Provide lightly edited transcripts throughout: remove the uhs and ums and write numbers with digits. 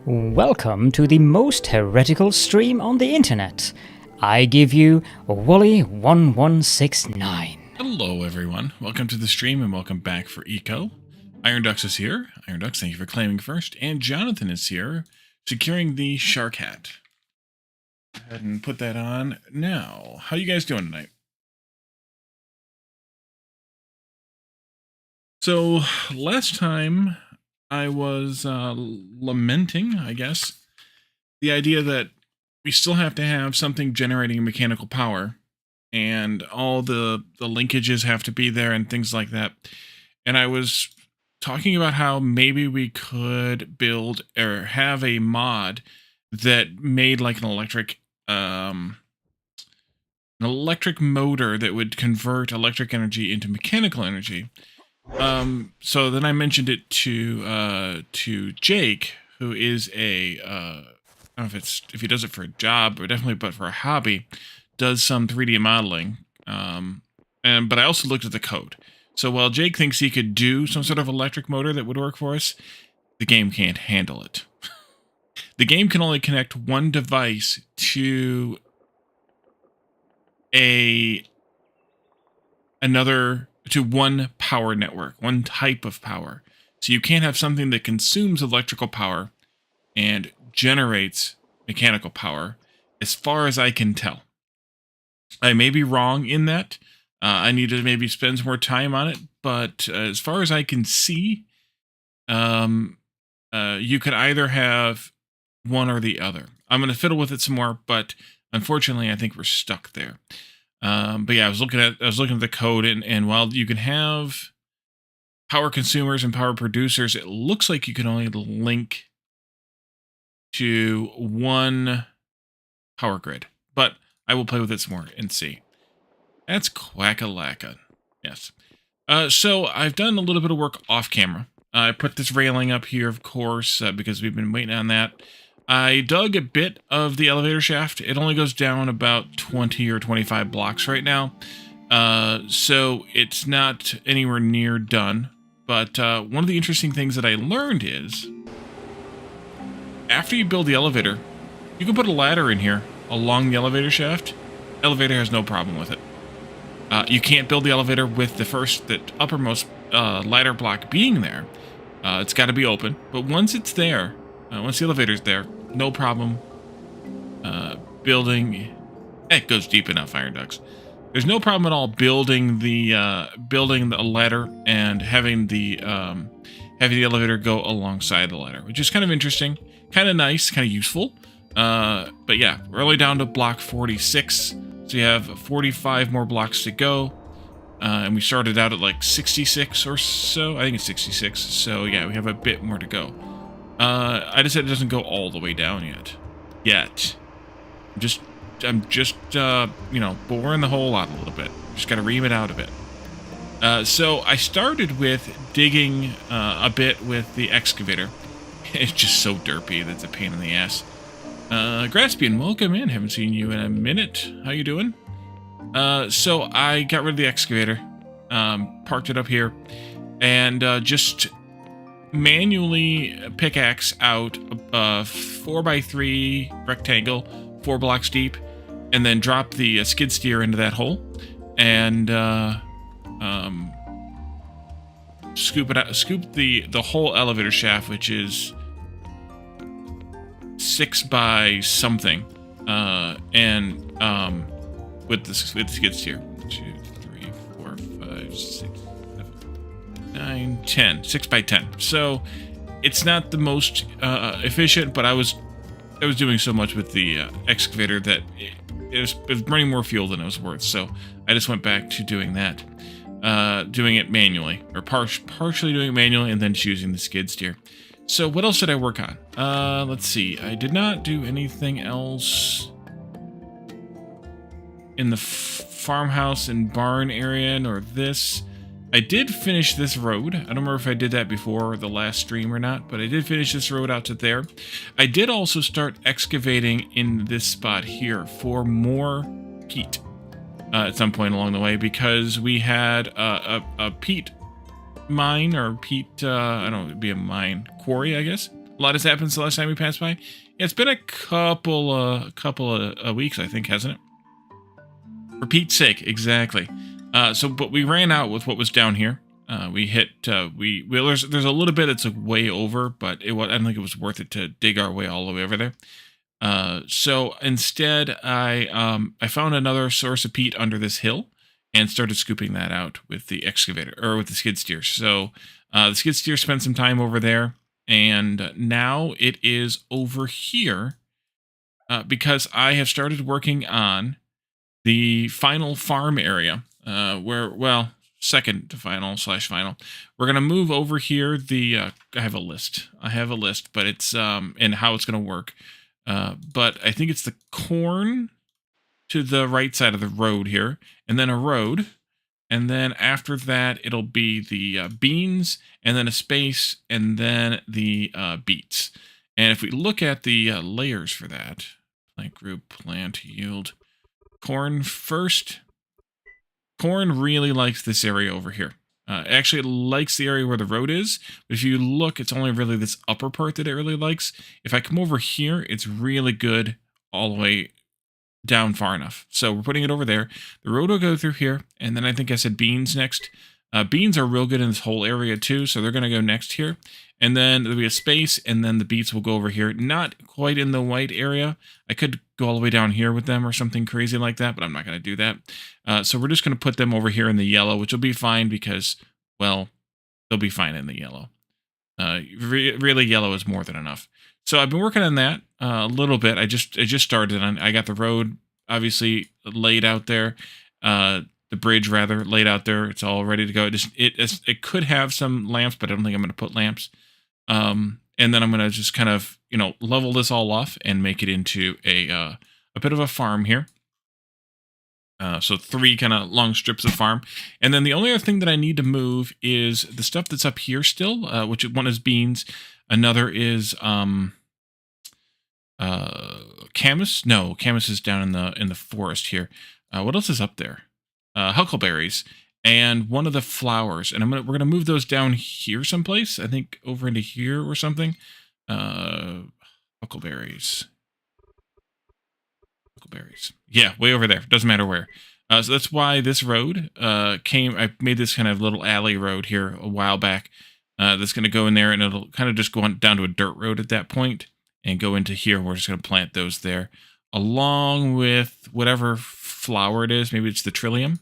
Welcome to the most heretical stream on the internet. I give you Wooly1169. Hello everyone, welcome to the stream and welcome back for Eco. Iron Ducks is here. Iron Ducks, thank you for claiming first. And Jonathan is here, securing the shark hat. Go ahead and put that on now. How you guys doing tonight? So, last time I was lamenting, I guess, the idea that we still have to have something generating mechanical power, and all the linkages have to be there and things like that. And I was talking about how maybe we could build or have a mod that made like an electric motor that would convert electric energy into mechanical energy. So then I mentioned it to Jake, who is I don't know if he does it for a job or definitely, but for a hobby, does some 3D modeling. But I also looked at the code. So while Jake thinks he could do some sort of electric motor that would work for us, the game can't handle it. The game can only connect one device to one power network, one type of power. So you can't have something that consumes electrical power and generates mechanical power, as far as I can tell. I may be wrong in that. I need to maybe spend some more time on it, but as far as I can see, you could either have one or the other. I'm going to fiddle with it some more, but unfortunately, I think we're stuck there. But yeah, I was looking at the code, and while you can have power consumers and power producers, it looks like you can only link to one power grid. But I will play with it some more and see. That's quack-a-lacka. Yes. So I've done a little bit of work off camera. I put this railing up here, of course, because we've been waiting on that. I dug a bit of the elevator shaft. It only goes down about 20 or 25 blocks right now. So it's not anywhere near done. But one of the interesting things that I learned is, after you build the elevator, you can put a ladder in here along the elevator shaft. Elevator has no problem with it. You can't build the elevator with the uppermost ladder block being there. It's got to be open. But once it's there, once the elevator's there, no problem building. It goes deep enough, Iron Ducks. There's no problem at all building the ladder and having the elevator go alongside the ladder, which is kind of interesting, kind of nice, kind of useful. But yeah, we're only down to block 46, so you have 45 more blocks to go. And we started out at like 66 or so. I think it's 66. So yeah, we have a bit more to go. I just said it doesn't go all the way down yet. I'm just boring the hole out a little bit. Just got to ream it out a bit. So I started with digging a bit with the excavator. It's just so derpy that's a pain in the ass. Graspian, welcome in. Haven't seen you in a minute. How you doing? So I got rid of the excavator, parked it up here, and just manually pickaxe out a 4x3 rectangle, 4 blocks deep, and then drop the skid steer into that hole, and scoop the whole elevator shaft, which is 6 by something, with the skid steer. 2, 3, 4, 5, 6, 7, 9, 10. 6 by 10. So it's not the most efficient, but I was doing so much with the excavator that it was burning more fuel than it was worth. So I just went back to doing that, doing it manually, or partially doing it manually, and then choosing the skid steer. So what else did I work on? Let's see. I did not do anything else in the farmhouse and barn area, nor this. I did finish this road. I don't remember if I did that before the last stream or not, but I did finish this road out to there. I did also start excavating in this spot here for more peat at some point along the way, because we had a peat mine, or peat, I don't know, it'd be a mine quarry, I guess, A lot has happened since the last time we passed by. Yeah, it's been a couple of weeks, I think, hasn't it? For Pete's sake, exactly. But we ran out with what was down here. We hit. There's a little bit that's like way over, but I don't think it was worth it to dig our way all the way over there. So instead, I found another source of peat under this hill and started scooping that out with the excavator or with the skid steer. So the skid steer spent some time over there, and now it is over here because I have started working on the final farm area, second to final/final. We're gonna move over here. I have a list, but it's and how it's gonna work. But I think it's the corn to the right side of the road here, and then a road, and then after that it'll be the beans, and then a space, and then the beets. And if we look at the layers for that, plant group, plant yield. Corn first. Corn really likes this area over here. Actually, it likes the area where the road is. But if you look, it's only really this upper part that it really likes. If I come over here, it's really good all the way down far enough. So we're putting it over there. The road will go through here. And then I think I said beans next. Beans are real good in this whole area too. So they're going to go next here. And then there'll be a space, and then the beets will go over here. Not quite in the white area. I could go all the way down here with them or something crazy like that, but I'm not going to do that. So we're just going to put them over here in the yellow, which will be fine because, well, they'll be fine in the yellow. Really, yellow is more than enough. So I've been working on that a little bit. I just started on. I got the road obviously laid out there. The bridge rather laid out there. It's all ready to go. It could have some lamps, but I don't think I'm going to put lamps. And then I'm going to just kind of, level this all off and make it into a bit of a farm here. So 3 kind of long strips of farm. And then the only other thing that I need to move is the stuff that's up here still, which one is beans. Another is camas. No, camas is down in the forest here. What else is up there? Huckleberries. And one of the flowers, and we're gonna move those down here someplace. I think over into here or something. Huckleberries. Yeah, way over there. Doesn't matter where. So that's why this road I made this kind of little alley road here a while back. That's gonna go in there, and it'll kind of just go on down to a dirt road at that point, and go into here. We're just gonna plant those there, along with whatever flower it is. Maybe it's the trillium.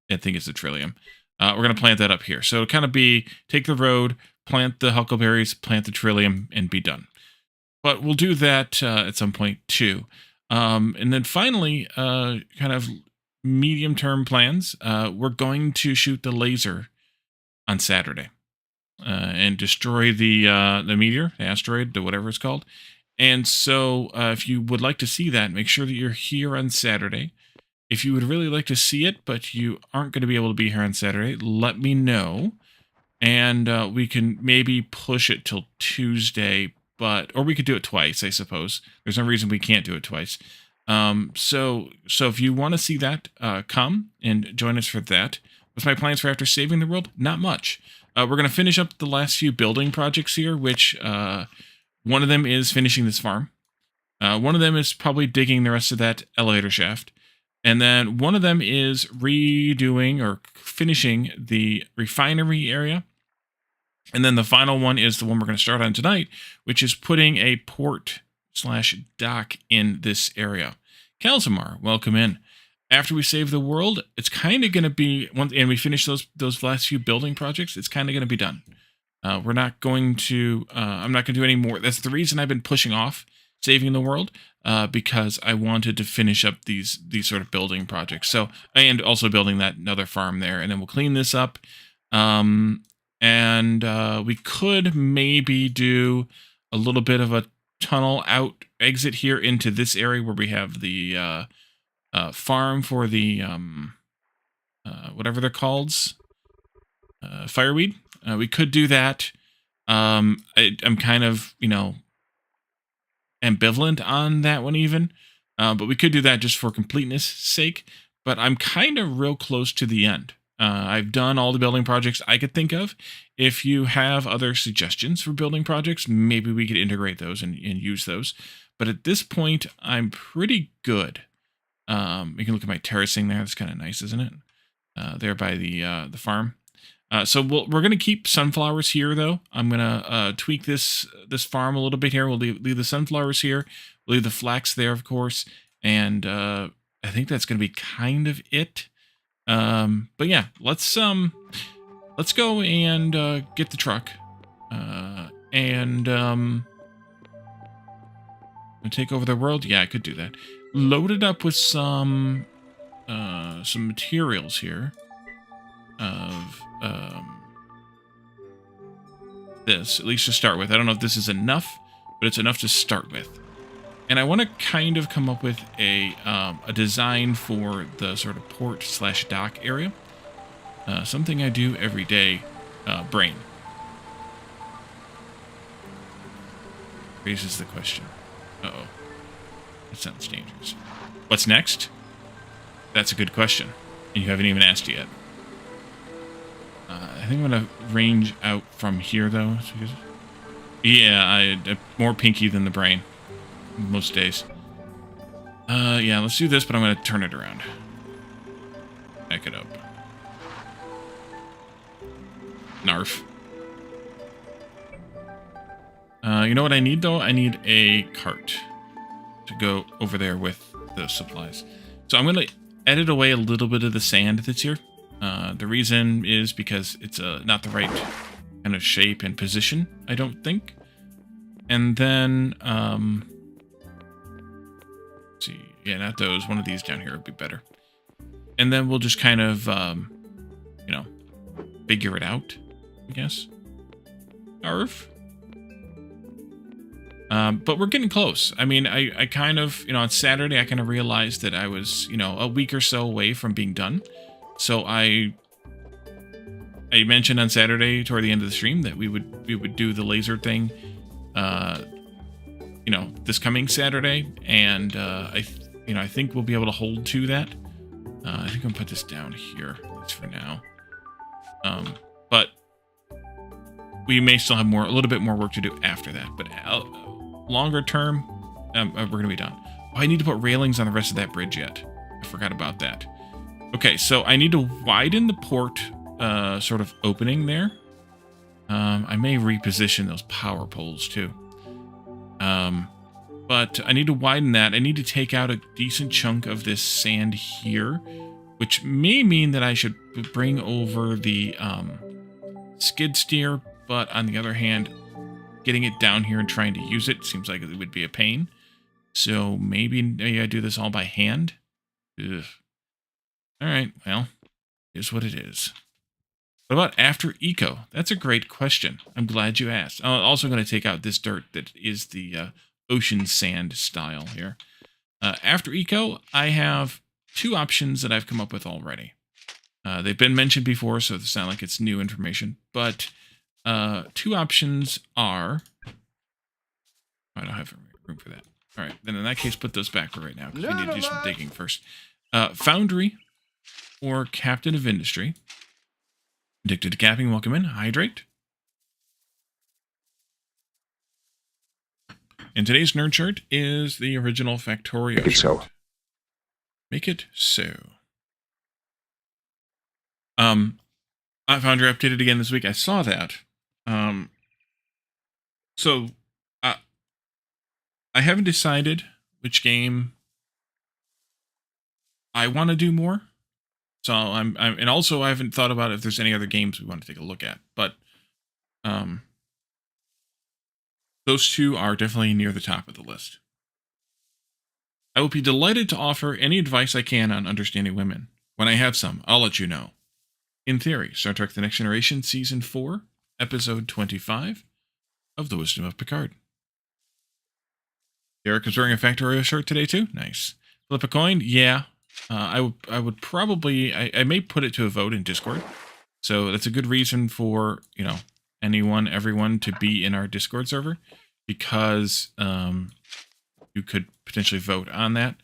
I think it's the trillium. We're going to plant that up here. So it'll kind of be, take the road, plant the huckleberries, plant the trillium, and be done. But we'll do that at some point too. And then finally, kind of medium-term plans. We're going to shoot the laser on Saturday and destroy the meteor, the asteroid, the whatever it's called. And so if you would like to see that, make sure that you're here on Saturday. If you would really like to see it, but you aren't going to be able to be here on Saturday, let me know. And we can maybe push it till Tuesday, or we could do it twice, I suppose. There's no reason we can't do it twice. So if you want to see that, come and join us for that. What's my plans for after saving the world? Not much. We're going to finish up the last few building projects here, which one of them is finishing this farm. One of them is probably digging the rest of that elevator shaft. And then one of them is redoing or finishing the refinery area. And then the final one is the one we're going to start on tonight, which is putting a port/dock in this area. Kalzamar, welcome in. After we save the world, it's kind of going to be, and we finish those last few building projects, it's kind of going to be done. We're not going to, I'm not going to do any more. That's the reason I've been pushing off saving the world, because I wanted to finish up these sort of building projects. So, and also building that another farm there, and then we'll clean this up. And we could maybe do a little bit of a tunnel out exit here into this area where we have the farm for the whatever they're called, fireweed. We could do that. I'm kind of, ambivalent on that one even, but we could do that just for completeness sake. But I'm kind of real close to the end. I've done all the building projects I could think of. If you have other suggestions for building projects, maybe we could integrate those and use those. But at this point, I'm pretty good. You can look at my terracing there. That's kind of nice, isn't it? There by the farm. So we're going to keep sunflowers here, though. I'm going to tweak this farm a little bit here. We'll leave the sunflowers here. We'll leave the flax there, of course. And I think that's going to be kind of it. But yeah, let's go and get the truck. And take over the world. Yeah, I could do that. Load it up with some materials here. Of this, at least to start with. I don't know if this is enough, but it's enough to start with. And I want to kind of come up with a design for the sort of port/dock area. Something I do every day. Brain raises the question. Uh-oh. That sounds dangerous. What's next? That's a good question, and you haven't even asked yet. I think I'm going to range out from here, though. Yeah, I'm more pinky than the brain. Most days. Yeah, let's do this, but I'm going to turn it around. Back it up. Narf. You know what I need, though? I need a cart to go over there with the supplies. So I'm going to edit away a little bit of the sand that's here. The reason is because it's not the right kind of shape and position, I don't think. And then, let's see, yeah, not those. One of these down here would be better. And then we'll just kind of, you know, figure it out, I guess. Arf. But we're getting close. I mean, I kind of, you know, on Saturday, I kind of realized that I was, you know, a week or so away from being done. So I mentioned on Saturday toward the end of the stream that we would do the laser thing, you know, this coming Saturday, and I think we'll be able to hold to that. I think I'm gonna put this down here, at least for now. But we may still have a little bit more work to do after that. But longer term, we're gonna be done. Oh, I need to put railings on the rest of that bridge yet. I forgot about that. Okay, so I need to widen the port sort of opening there. I may reposition those power poles too. But I need to widen that. I need to take out a decent chunk of this sand here, which may mean that I should bring over the skid steer, but on the other hand, getting it down here and trying to use it seems like it would be a pain. So maybe I do this all by hand. Ugh. All right, well, here's what it is. What about after eco? That's a great question. I'm glad you asked. I'm also going to take out this dirt that is the ocean sand style here. After eco, I have two options that I've come up with already. They've been mentioned before, so it's not like it's new information. But two options are... I don't have room for that. All right, then in that case, put those back for right now, because we need to do some digging first. Foundry or Captain of Industry. Addicted to capping, welcome in. Hydrate. And today's nerd shirt is the original Factorio shirt. So. Make it so. Foundry updated again this week. I saw that. So I haven't decided which game I want to do more. So and also I haven't thought about if there's any other games we want to take a look at. But those two are definitely near the top of the list. I will be delighted to offer any advice I can on understanding women. When I have some, I'll let you know. In theory, Star Trek The Next Generation Season 4, Episode 25 of The Wisdom of Picard. Derek is wearing a Factorio shirt today too? Nice. Flip a coin? Yeah. I would probably... I may put it to a vote in Discord. So that's a good reason for, you know, everyone to be in our Discord server. Because you could potentially vote on that.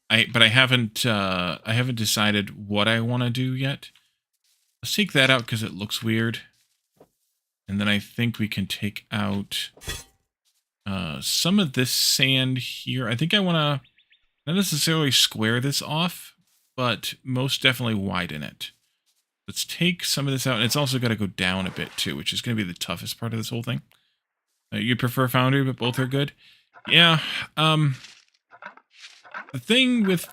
But I haven't decided what I want to do yet. Let's take that out because it looks weird. And then I think we can take out some of this sand here. I think I want to not necessarily square this off, but most definitely widen it. Let's take some of this out. And it's also got to go down a bit too, which is going to be the toughest part of this whole thing. You prefer Foundry, but both are good? Yeah. The thing with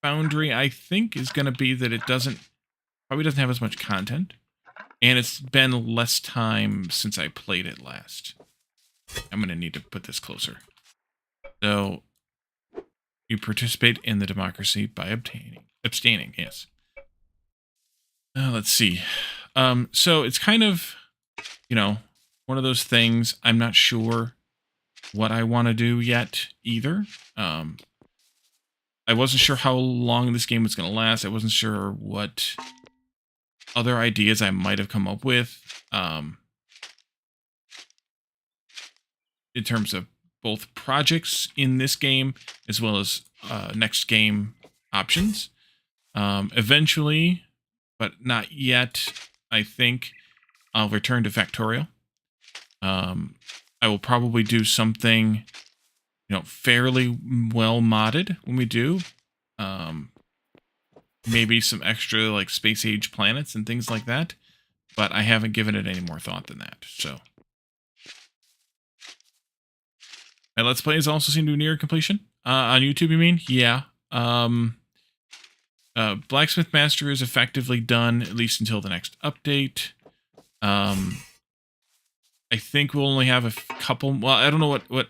Foundry, I think, is going to be that it probably doesn't have as much content. And it's been less time since I played it last. I'm going to need to put this closer. So, you participate in the democracy by abstaining, yes. Let's see. So it's kind of, one of those things. I'm not sure what I want to do yet either. I wasn't sure how long this game was going to last. I wasn't sure what other ideas I might have come up with in terms of both projects in this game as well as next game options. Eventually, but not yet, I think I'll return to Factorial. I will probably do something, fairly well modded when we do. Maybe some extra like space age planets and things like that, but I haven't given it any more thought than that. So, my Let's Plays also seem to be near completion. On YouTube, you mean? Yeah. Blacksmith Master is effectively done, at least until the next update. I think we'll only have a couple. Well, I don't know what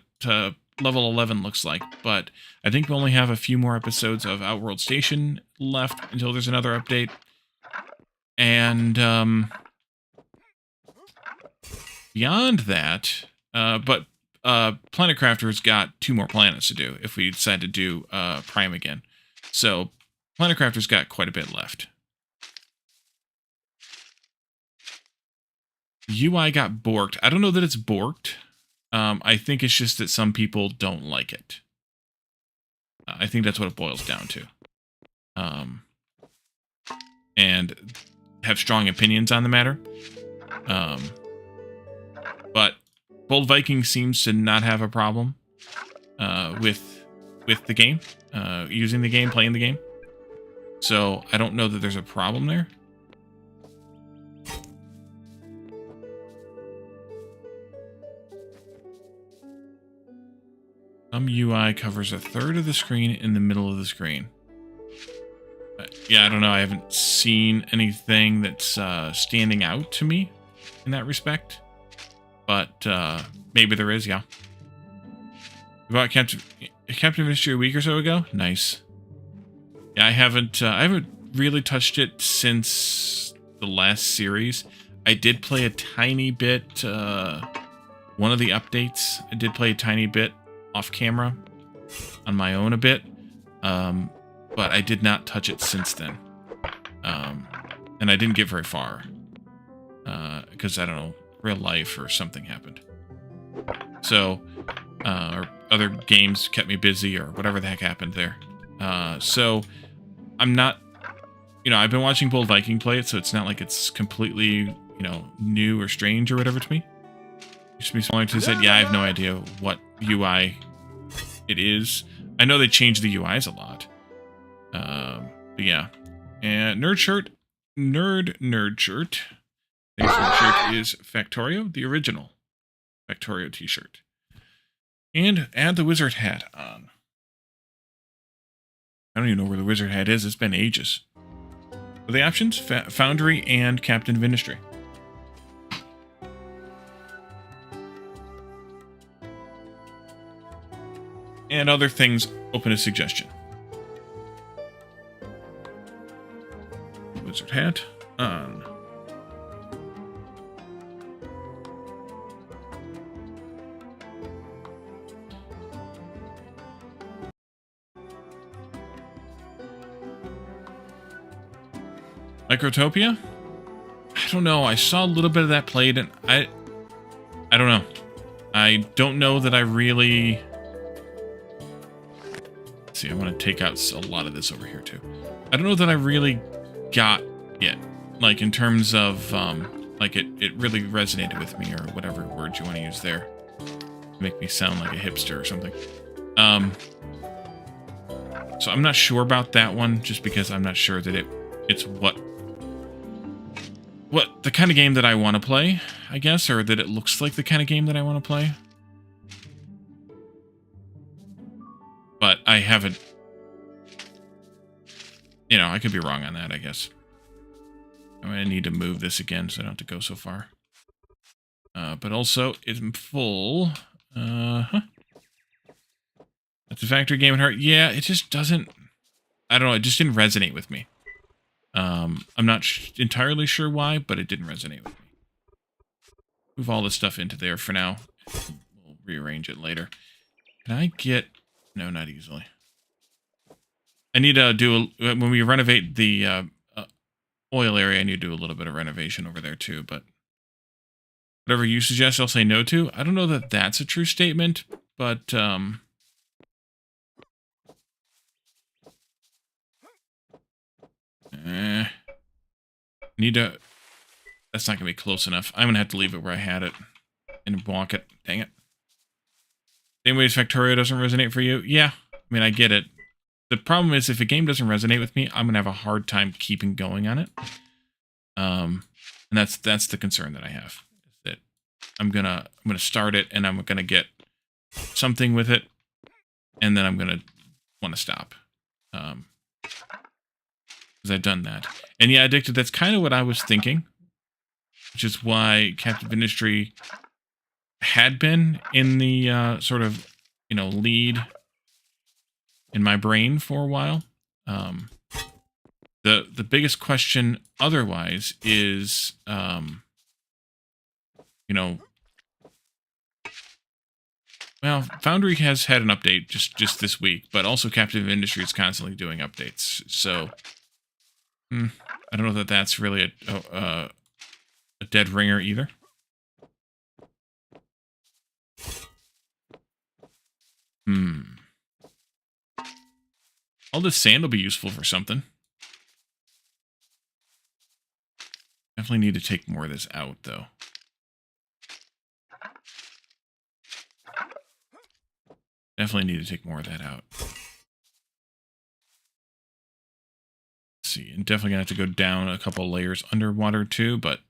level 11 looks like, but I think we'll only have a few more episodes of Outworld Station left until there's another update. And beyond that, but Planet Crafter's got 2 more planets to do if we decide to do Prime again. So Planet Crafter's got quite a bit left. UI got borked. I don't know that it's borked. I think it's just that some people don't like it. I think that's what it boils down to. And have strong opinions on the matter. But Bold Viking seems to not have a problem with the game, using the game, playing the game. So I don't know that there's a problem there. Some UI covers a third of the screen in the middle of the screen. Yeah, I don't know. I haven't seen anything that's standing out to me in that respect. But maybe there is, yeah. You bought Captain Mystery a week or so ago? Nice. Yeah, I haven't really touched it since the last series. I did play a tiny bit, one of the updates. I did play a tiny bit off camera on my own a bit, but I did not touch it since then. And I didn't get very far because, I don't know, real life or something happened. So, or other games kept me busy or whatever the heck happened there. So, I'm not, I've been watching Bold Viking play it, so it's not like it's completely, new or strange or whatever to me. Just be smaller to said, yeah, I have no idea what UI it is. I know they changed the UIs a lot. But yeah. And Nerd Shirt. Today's Nerd Shirt is Factorio, the original Factorio t-shirt. And add the wizard hat on. I don't even know where the wizard hat is. It's been ages. The options, Foundry and Captain of Industry. And other things open to suggestion. Wizard hat on. Microtopia? I don't know. I saw a little bit of that played, and I don't know. I don't know that I really... Let's see. I want to take out a lot of this over here too. I don't know that I really got it, like in terms of like it really resonated with me, or whatever word you want to use there. Make me sound like a hipster or something. So I'm not sure about that one, just because I'm not sure that it's what the kind of game that I want to play, I guess, or that it looks like the kind of game that I want to play. But I haven't, you know, I could be wrong on that, I guess. I'm going to need to move this again so I don't have to go so far. But also, it's full. That's a factory game at heart. Yeah, it just doesn't, I don't know, it just didn't resonate with me. I'm not entirely sure why, but it didn't resonate with me. Move all this stuff into there for now. We'll rearrange it later. Can I get... No, not easily. I need to do... when we renovate the oil area, I need to do a little bit of renovation over there too, but... Whatever you suggest, I'll say no to. I don't know that that's a true statement, but... Need to... That's not going to be close enough. I'm going to have to leave it where I had it. And walk it. Dang it. Same way as Factorio doesn't resonate for you? Yeah. I mean, I get it. The problem is, if a game doesn't resonate with me, I'm going to have a hard time keeping going on it. And that's the concern that I have. That I'm gonna start it, and I'm going to get something with it, and then I'm going to want to stop. Because I've done that. And yeah, Addicted, that's kind of what I was thinking. Which is why Captive Industry had been in the sort of, you know, lead in my brain for a while. The biggest question otherwise is, you know, well, Foundry has had an update just this week, but also Captive Industry is constantly doing updates. So, I don't know that that's really a dead ringer either. All this sand will be useful for something. Definitely need to take more of this out, though. Definitely need to take more of that out. Let's see, and definitely gonna have to go down a couple layers underwater too, but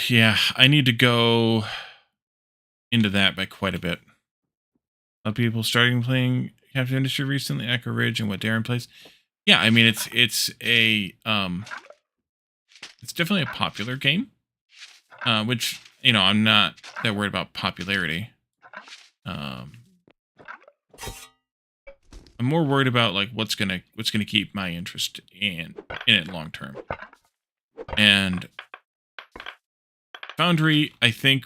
yeah, I need to go into that by quite a bit. A lot of people starting playing Captive Industry recently, Echo Ridge and what Darren plays. Yeah, I mean it's definitely a popular game. Which, you know, I'm not that worried about popularity. I'm more worried about like what's gonna keep my interest in it long term. And Foundry, I think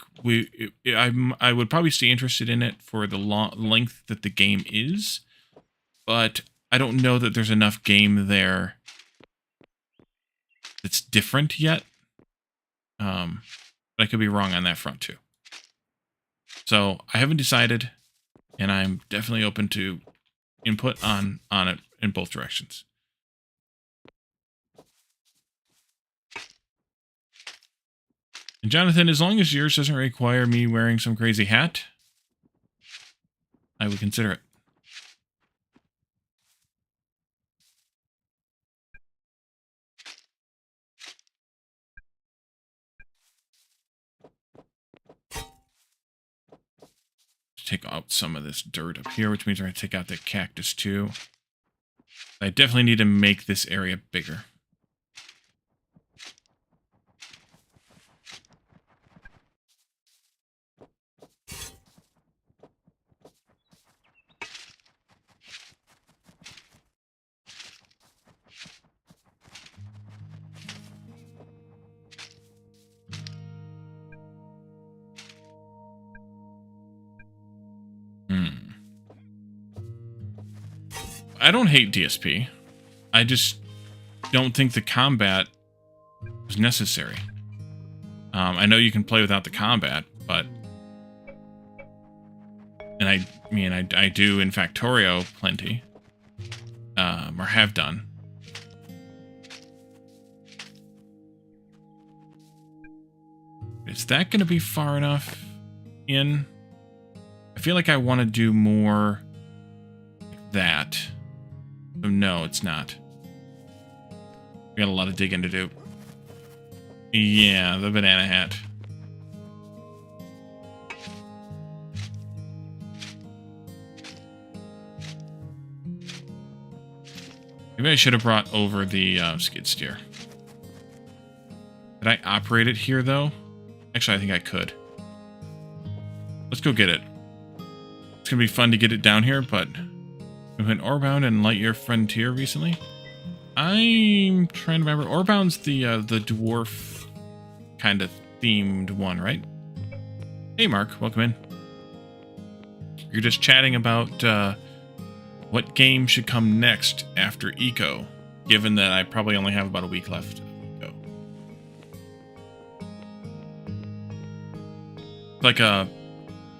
I would probably stay interested in it for the length that the game is, but I don't know that there's enough game there that's different yet. But I could be wrong on that front too. So I haven't decided, and I'm definitely open to input on it in both directions. And Jonathan, as long as yours doesn't require me wearing some crazy hat, I would consider it. Take out some of this dirt up here, which means we're going to take out the cactus too. I definitely need to make this area bigger. I don't hate DSP. I just don't think the combat is necessary. I know you can play without the combat, but... And And I do in Factorio plenty. Or have done. Is that going to be far enough in? I feel like I want to do more like that. Oh, no, it's not. We got a lot of digging to do. Yeah, the banana hat. Maybe I should have brought over the skid steer. Did I operate it here, though? Actually, I think I could. Let's go get it. It's going to be fun to get it down here, but we went Orebound and Lightyear Frontier recently. I'm trying to remember. Orebound's the dwarf kind of themed one, right? Hey, Mark. Welcome in. You're just chatting about what game should come next after Eco, given that I probably only have about a week left of Eco. Like a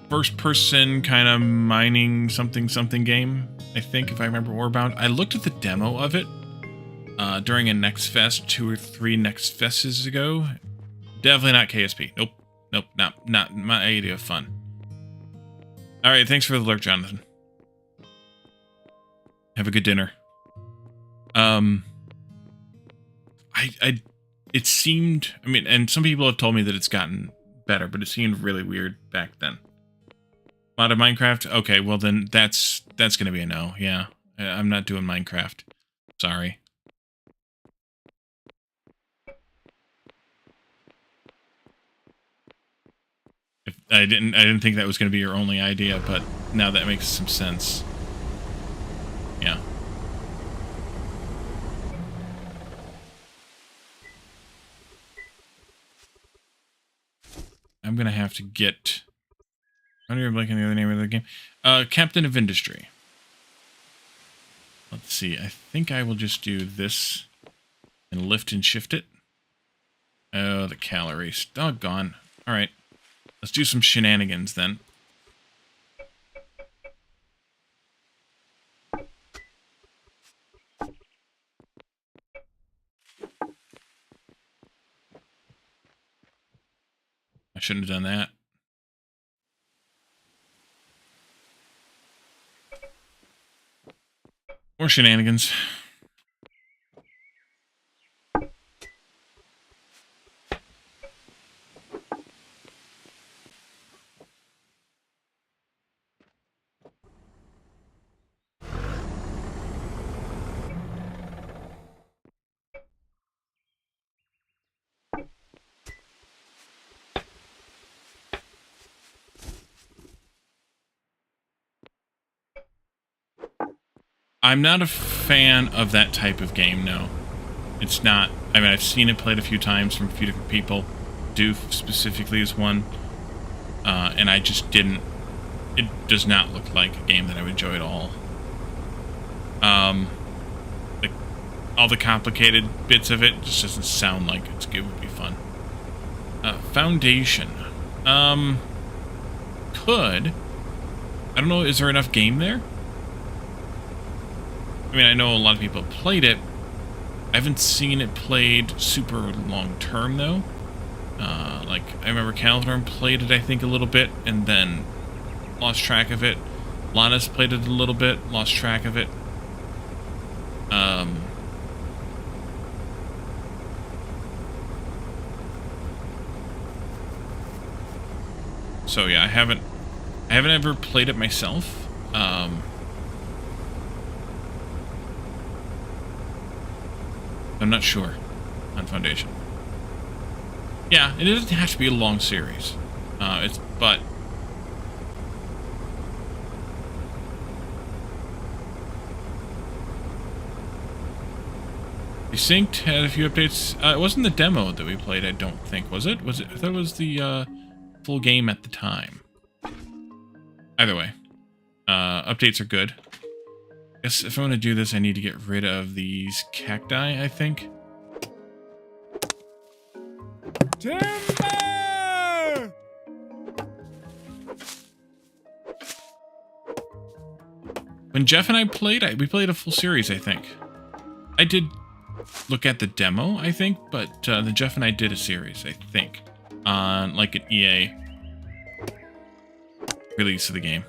first-person kind of mining something game, I think, if I remember Orebound. I looked at the demo of it during a Next Fest 2 or 3 Next Fests ago. Definitely not KSP. Nope, not my idea of fun. All right, thanks for the lurk, Jonathan. Have a good dinner. It seemed, I mean, and some people have told me that it's gotten better, but it seemed really weird back then. A lot of Minecraft? Okay, well then that's gonna be a no, yeah. I'm not doing Minecraft. Sorry. I didn't think that was gonna be your only idea, but now that makes some sense. Yeah. I'm gonna have to get. I don't even blank on the other name of the game. Captain of Industry. Let's see. I think I will just do this and lift and shift it. Oh, the calories. Doggone. All right. Let's do some shenanigans then. I shouldn't have done that. More shenanigans. I'm not a fan of that type of game, no. It's not. I mean, I've seen it played a few times from a few different people. Doof specifically is one. And I just didn't. It does not look like a game that I would enjoy at all. All the complicated bits of it just doesn't sound like it would be fun. Foundation. Could. I don't know, is there enough game there? I mean, I know a lot of people have played it. I haven't seen it played super long term, though. Like, I remember Calthorn played it, I think, a little bit, and then lost track of it. Lannis played it a little bit, lost track of it. So yeah, I haven't ever played it myself. I'm not sure on Foundation. Yeah, it doesn't have to be a long series. But Desynced had a few updates. It wasn't the demo that we played, I don't think, was it? Was it? I thought it was the full game at the time. Either way, updates are good. I guess if I want to do this, I need to get rid of these cacti, I think. Timber! 'Cause When Jeff and I played, we played a full series, I think. I did look at the demo, I think, but then Jeff and I did a series, I think, on like an EA release of the game.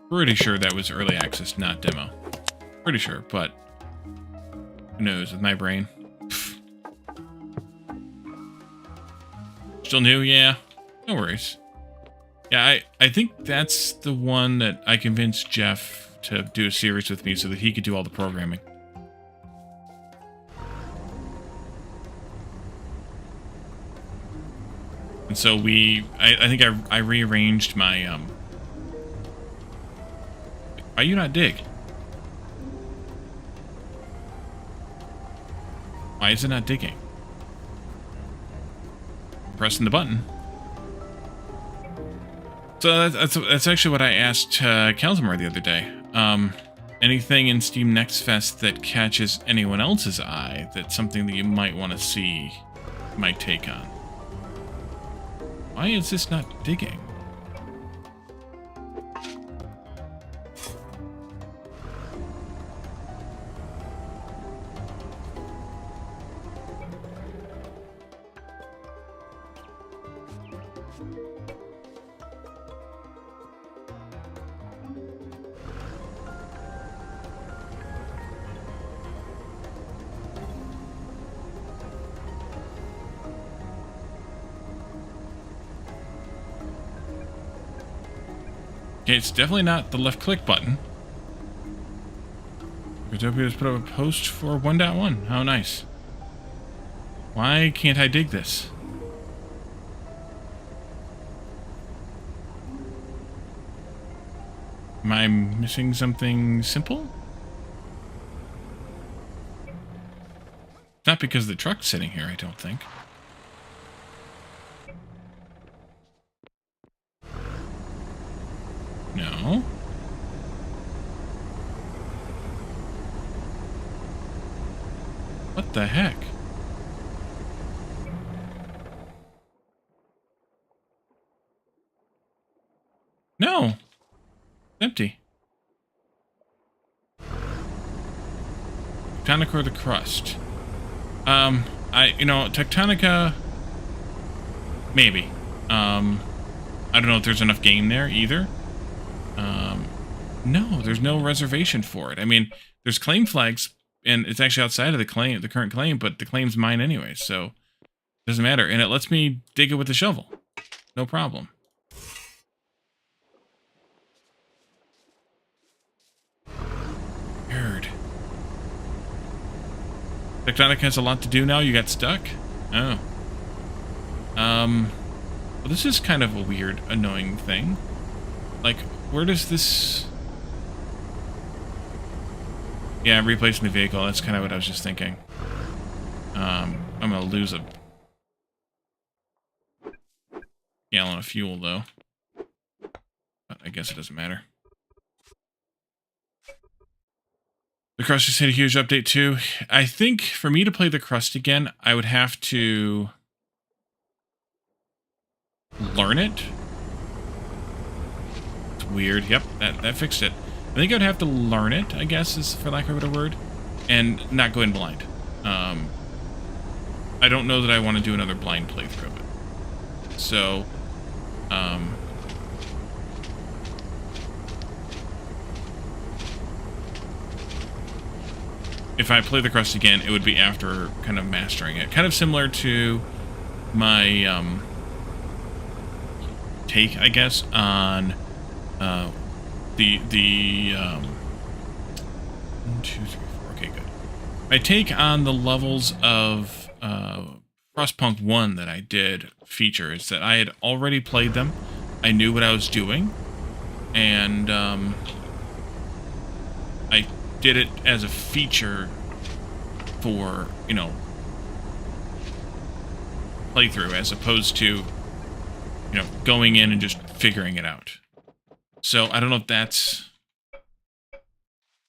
Pretty sure that was early access, not demo. Pretty sure, but who knows with my brain. Still new? Yeah. No worries. Yeah, I think that's the one that I convinced Jeff to do a series with me so that he could do all the programming. And so I think I rearranged my, why you not dig? Why is it not digging? Pressing the button. So that's actually what I asked Kalzamar the other day. Anything in Steam Next Fest that catches anyone else's eye, that's something that you might want to see my take on. Why is this not digging? Okay, it's definitely not the left click button. Utopia has put up a post for 1.1. How nice. Why can't I dig this? Am I missing something simple? Not because the truck's sitting here, I don't think. No. What the heck? No. Empty. Tectonica or the crust? Tectonica, maybe. I don't know if there's enough game there either. No, there's no reservation for it. I mean, there's claim flags, and it's actually outside of the current claim, but the claim's mine anyway, so it doesn't matter. And it lets me dig it with the shovel. No problem. Weird. Tectonic has a lot to do now. You got stuck? Oh. Well, this is kind of a weird, annoying thing. Like, where does this... Yeah, replacing the vehicle. That's kind of what I was just thinking. I'm going to lose a gallon of fuel, though. But I guess it doesn't matter. The Crust just had a huge update, too. I think for me to play the Crust again, I would have to learn it. It's weird. Yep, that fixed it. I think I'd have to learn it, I guess, is for lack of a better word, and not go in blind. I don't know that I want to do another blind playthrough of it. So, if I play the Crust again, it would be after kind of mastering it. Kind of similar to my take, I guess, on the 1, 2, 3, 4. Okay, good. My take on the levels of Frostpunk 1 that I did feature is that I had already played them. I knew what I was doing, and I did it as a feature for, playthrough, as opposed to, going in and just figuring it out. So I don't know if that's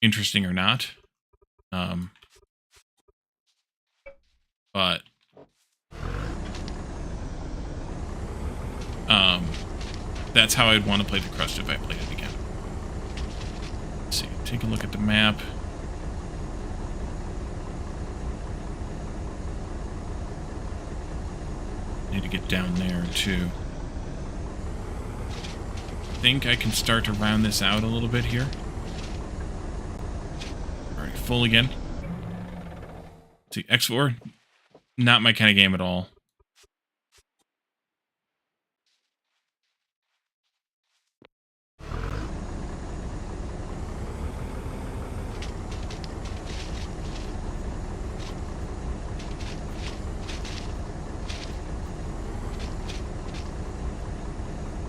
interesting or not. But That's how I'd want to play the Crust if I played it again. Let's see, take a look at the map. Need to get down there too. I think I can start to round this out a little bit here. Alright, full again. Let's see, X4, not my kind of game at all.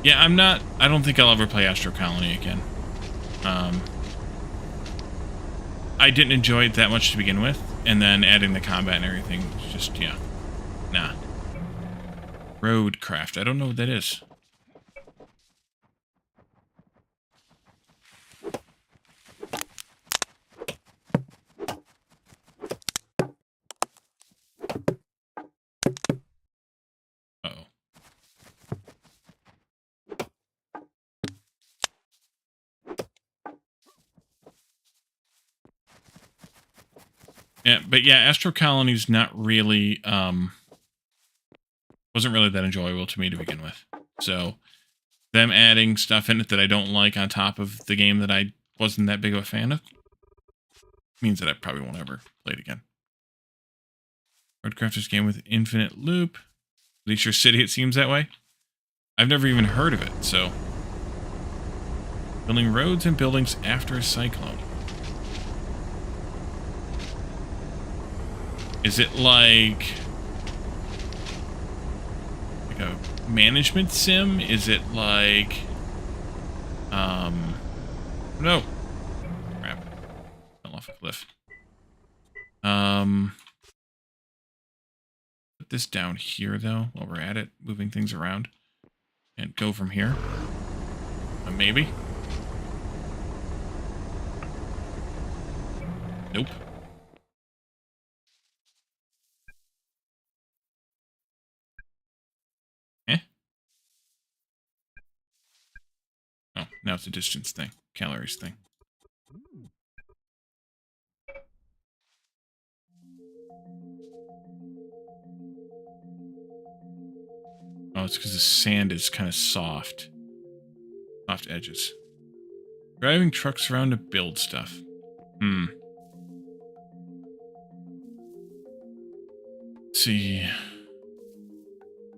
Yeah, I don't think I'll ever play Astro Colony again. I didn't enjoy it that much to begin with, and then adding the combat and everything was just, yeah. Nah. Roadcraft, I don't know what that is. Uh-oh. Yeah, but yeah, Astro Colony's not really, wasn't really that enjoyable to me to begin with. So, them adding stuff in it that I don't like on top of the game that I wasn't that big of a fan of, means that I probably won't ever play it again. Roadcrafter's game with infinite loop. At least your city, it seems that way. I've never even heard of it, so. Building roads and buildings after a cyclone. Is it like a management sim? Is it like, no. Crap. Fell off a cliff. Put this down here, though, while we're at it, moving things around. And go from here. Maybe. Nope. Oh, now it's a distance thing. Calories thing. Oh, it's because the sand is kind of soft. Soft edges. Driving trucks around to build stuff. Let's see.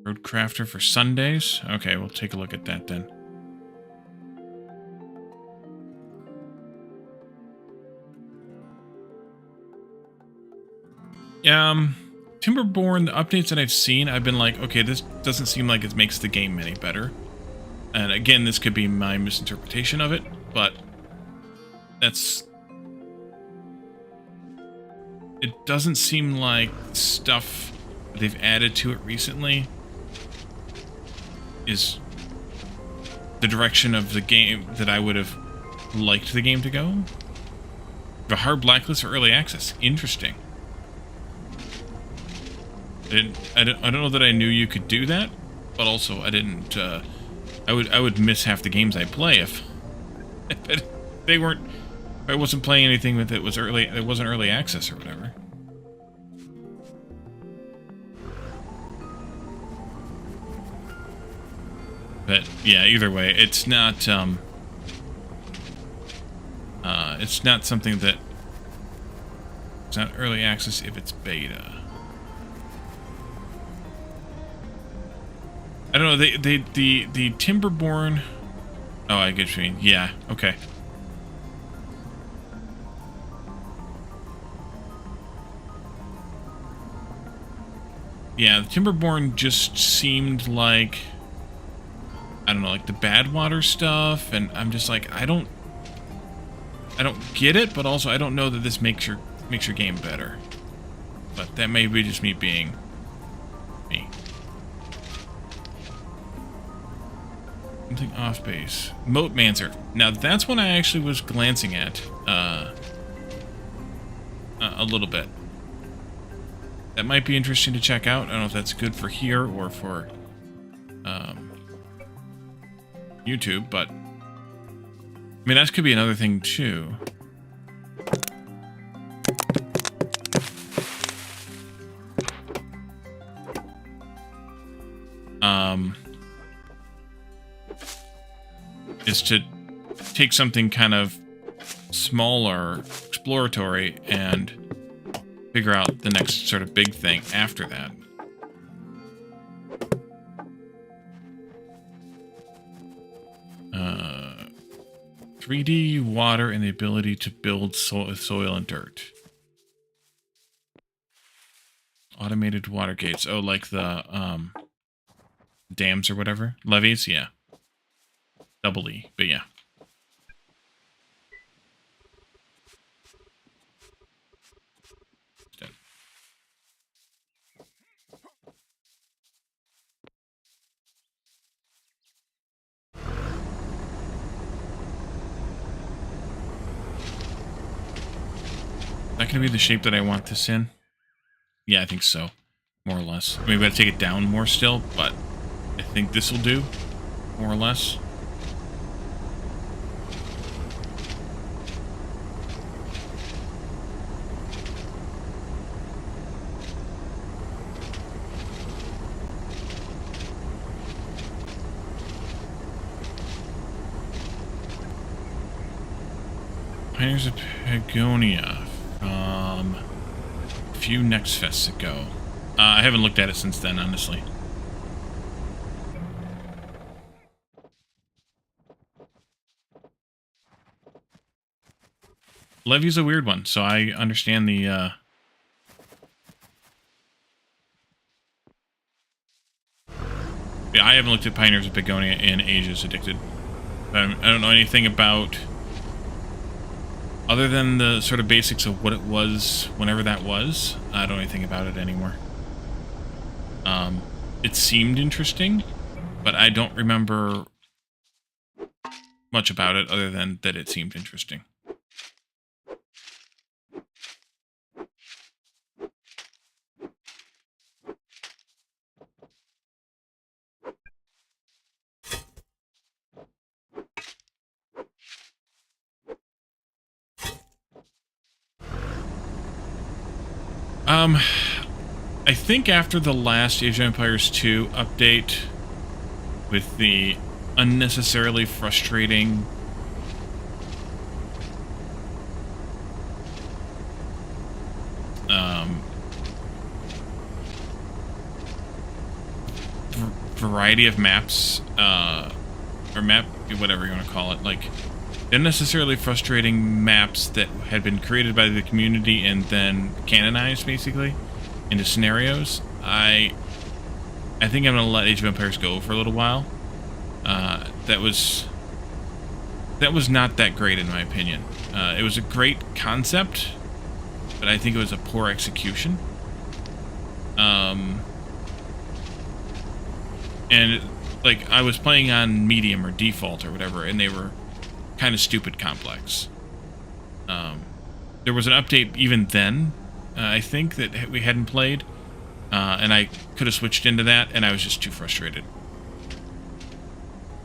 Roadcrafter for Sundays? Okay, we'll take a look at that then. Timberborn, the updates that I've seen, I've been like, okay, this doesn't seem like it makes the game any better. And again, this could be my misinterpretation of it, but that's... It doesn't seem like stuff that they've added to it recently is the direction of the game that I would have liked the game to go. A hard blacklist for early access. Interesting. I don't know that I knew you could do that, but also I didn't. I would miss half the games I play if they weren't. If I wasn't playing anything with it was early. It wasn't early access or whatever. But yeah, either way, it's not. It's not something that. It's not early access if it's beta. I don't know, the Timberborn... Oh, I get what you mean. Yeah, okay. Yeah, the Timberborn just seemed like... I don't know, like the Badwater stuff, and I'm just like, I don't get it, but also I don't know that this makes your game better. But that may be just me being me. Something off base. Moatmancer. Now that's one I actually was glancing at a little bit. That might be interesting to check out. I don't know if that's good for here or for YouTube, but I mean, that could be another thing too. Is to take something kind of smaller, exploratory, and figure out the next sort of big thing after that. Uh, 3D water and the ability to build soil and dirt. Automated water gates. Oh, like the dams or whatever. Levees, yeah. Double E, but yeah. Dead. Is that going to be the shape that I want this in? Yeah, I think so. More or less. I mean, we got to take it down more still, but I think this will do. More or less. Pioneers of Pagonia from a few Next Fests ago. I haven't looked at it since then, honestly. Levy's a weird one, so I understand the, Yeah, I haven't looked at Pioneers of Pagonia in ages, Addicted. I don't know anything about... Other than the sort of basics of what it was, whenever that was, I don't know anything about it anymore. It seemed interesting, but I don't remember much about it other than that it seemed interesting. I think after the last Age of Empires 2 update, with the unnecessarily frustrating variety of maps, or map, whatever you want to call it, like unnecessarily frustrating maps that had been created by the community and then canonized, basically, into scenarios, I think I'm going to let Age of Empires go for a little while. That was not that great, in my opinion. It was a great concept, but I think it was a poor execution. And, like, I was playing on medium or default or whatever, and they were kind of stupid complex. There was an update even then, I think, that we hadn't played, and I could have switched into that, and I was just too frustrated.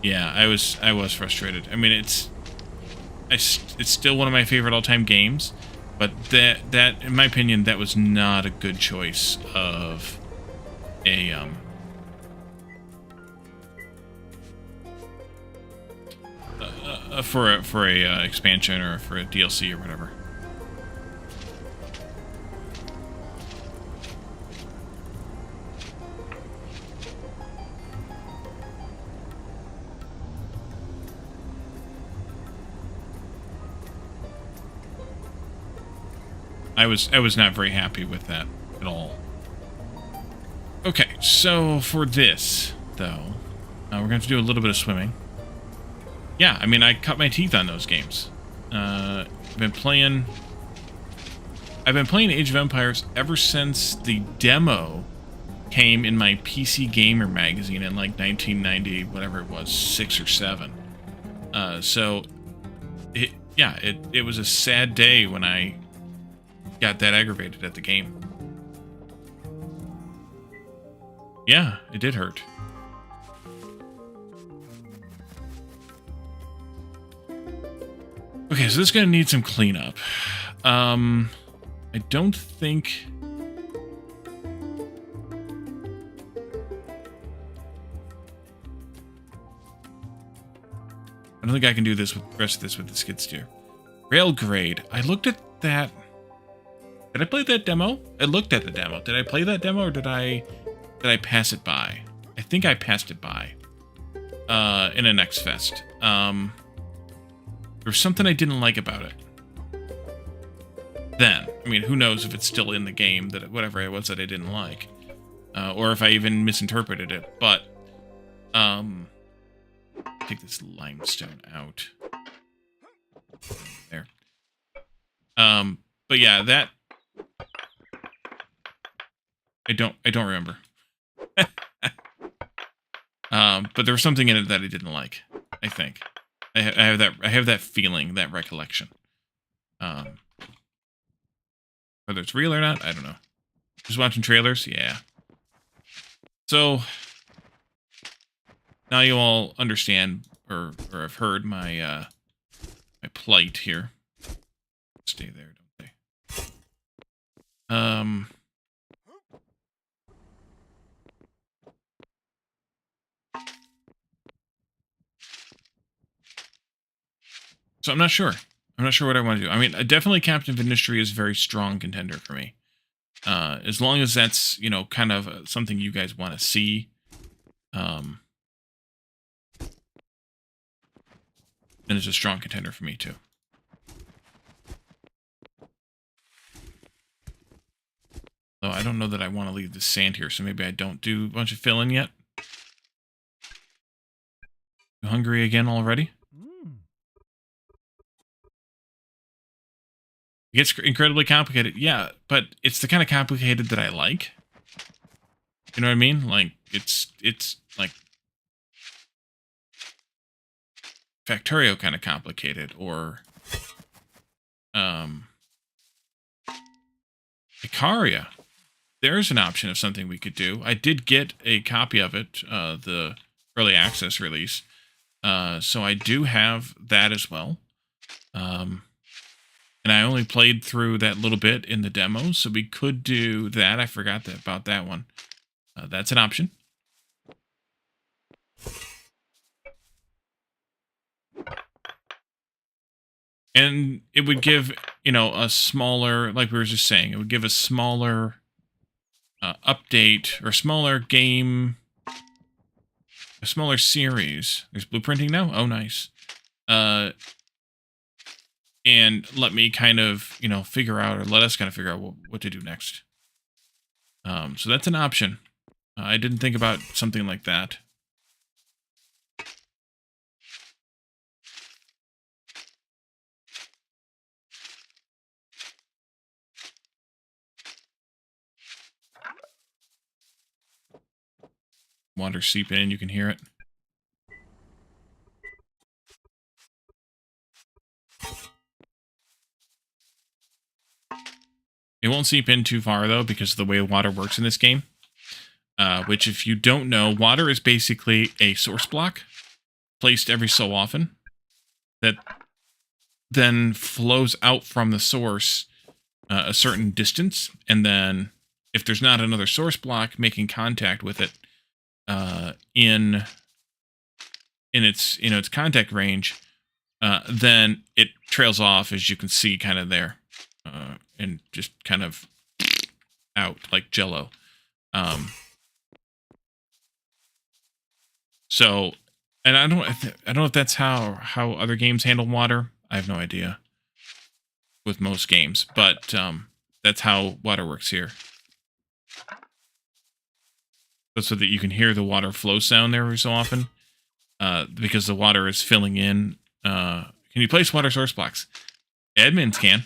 Yeah, I was frustrated. I mean, it's still one of my favorite all-time games, but that, in my opinion, that was not a good choice of a for a expansion or for a DLC or whatever. I was not very happy with that at all. Okay, so for this though, we're going to have to do a little bit of swimming. Yeah, I mean, I cut my teeth on those games. I've been playing Age of Empires ever since the demo came in my PC Gamer magazine in like 1990, whatever it was, 6 or 7. So it was a sad day when I got that aggravated at the game. Yeah, it did hurt. so this is going to need some cleanup. I don't think... I don't think I can do this with the rest of this with the skid steer. Rail grade. I looked at that. Did I play that demo? I looked at the demo. Did I play that demo or did I pass it by? I think I passed it by. In a Next Fest. There was something I didn't like about it. Then, I mean, who knows if it's still in the game, that whatever it was that I didn't like. Or if I even misinterpreted it, but... take this limestone out. There. But yeah, that... I don't remember. But there was something in it that I didn't like, I think. I have that feeling, that recollection. Whether it's real or not, I don't know. Just watching trailers? Yeah. So, now you all understand, or have heard my, my plight here. Stay there, don't they? So I'm not sure. I'm not sure what I want to do. I mean, definitely Captain of Industry is a very strong contender for me. As long as that's, you know, kind of something you guys want to see. Then it's a strong contender for me, too. Though I don't know that I want to leave the sand here, so maybe I don't do a bunch of filling yet. You hungry again already? It gets incredibly complicated. Yeah, but it's the kind of complicated that I like. You know what I mean? Like, it's like Factorio kind of complicated, or Icaria. There's an option of something we could do. I did get a copy of it, the early access release. So I do have that as well. And I only played through that little bit in the demo, so we could do that. I forgot about that one. That's an option. And it would give, you know, a smaller, like we were just saying, it would give a smaller update, or smaller game, a smaller series. There's blueprinting now? Oh, nice. And let me kind of, you know, figure out, or let us kind of figure out what to do next. So that's an option. I didn't think about something like that. Water seep in, you can hear it. It won't seep in too far, though, because of the way water works in this game. Which, if you don't know, water is basically a source block placed every so often that then flows out from the source a certain distance. And then, if there's not another source block making contact with it in its, you know, its contact range, then it trails off, as you can see kind of there. And just kind of out like Jello. So, and I don't know if that's how other games handle water. I have no idea with most games, but that's how water works here. But so that you can hear the water flow sound there every so often, because the water is filling in. Can you place water source blocks? Admins can.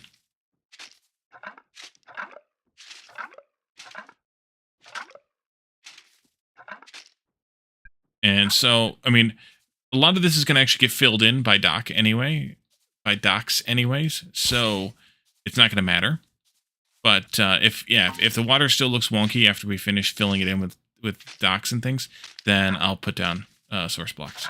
And so, I mean, a lot of this is going to actually get filled in by docks anyways, so it's not going to matter. But if the water still looks wonky after we finish filling it in with docks and things, then I'll put down source blocks.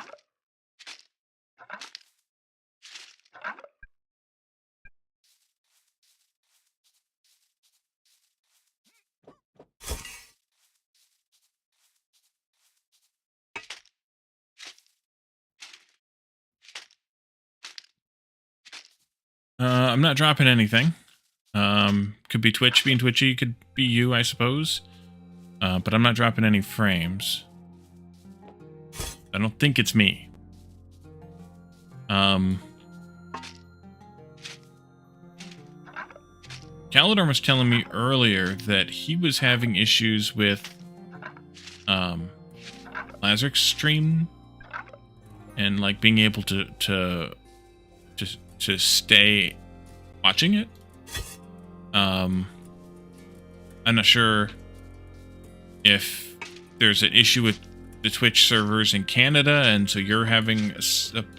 I'm not dropping anything. Could be Twitch being twitchy, could be you, I suppose. But I'm not dropping any frames. I don't think it's me. Calidor was telling me earlier that he was having issues with Lazarus stream and like being able to stay watching it. I'm not sure if there's an issue with the Twitch servers in Canada, and so you're having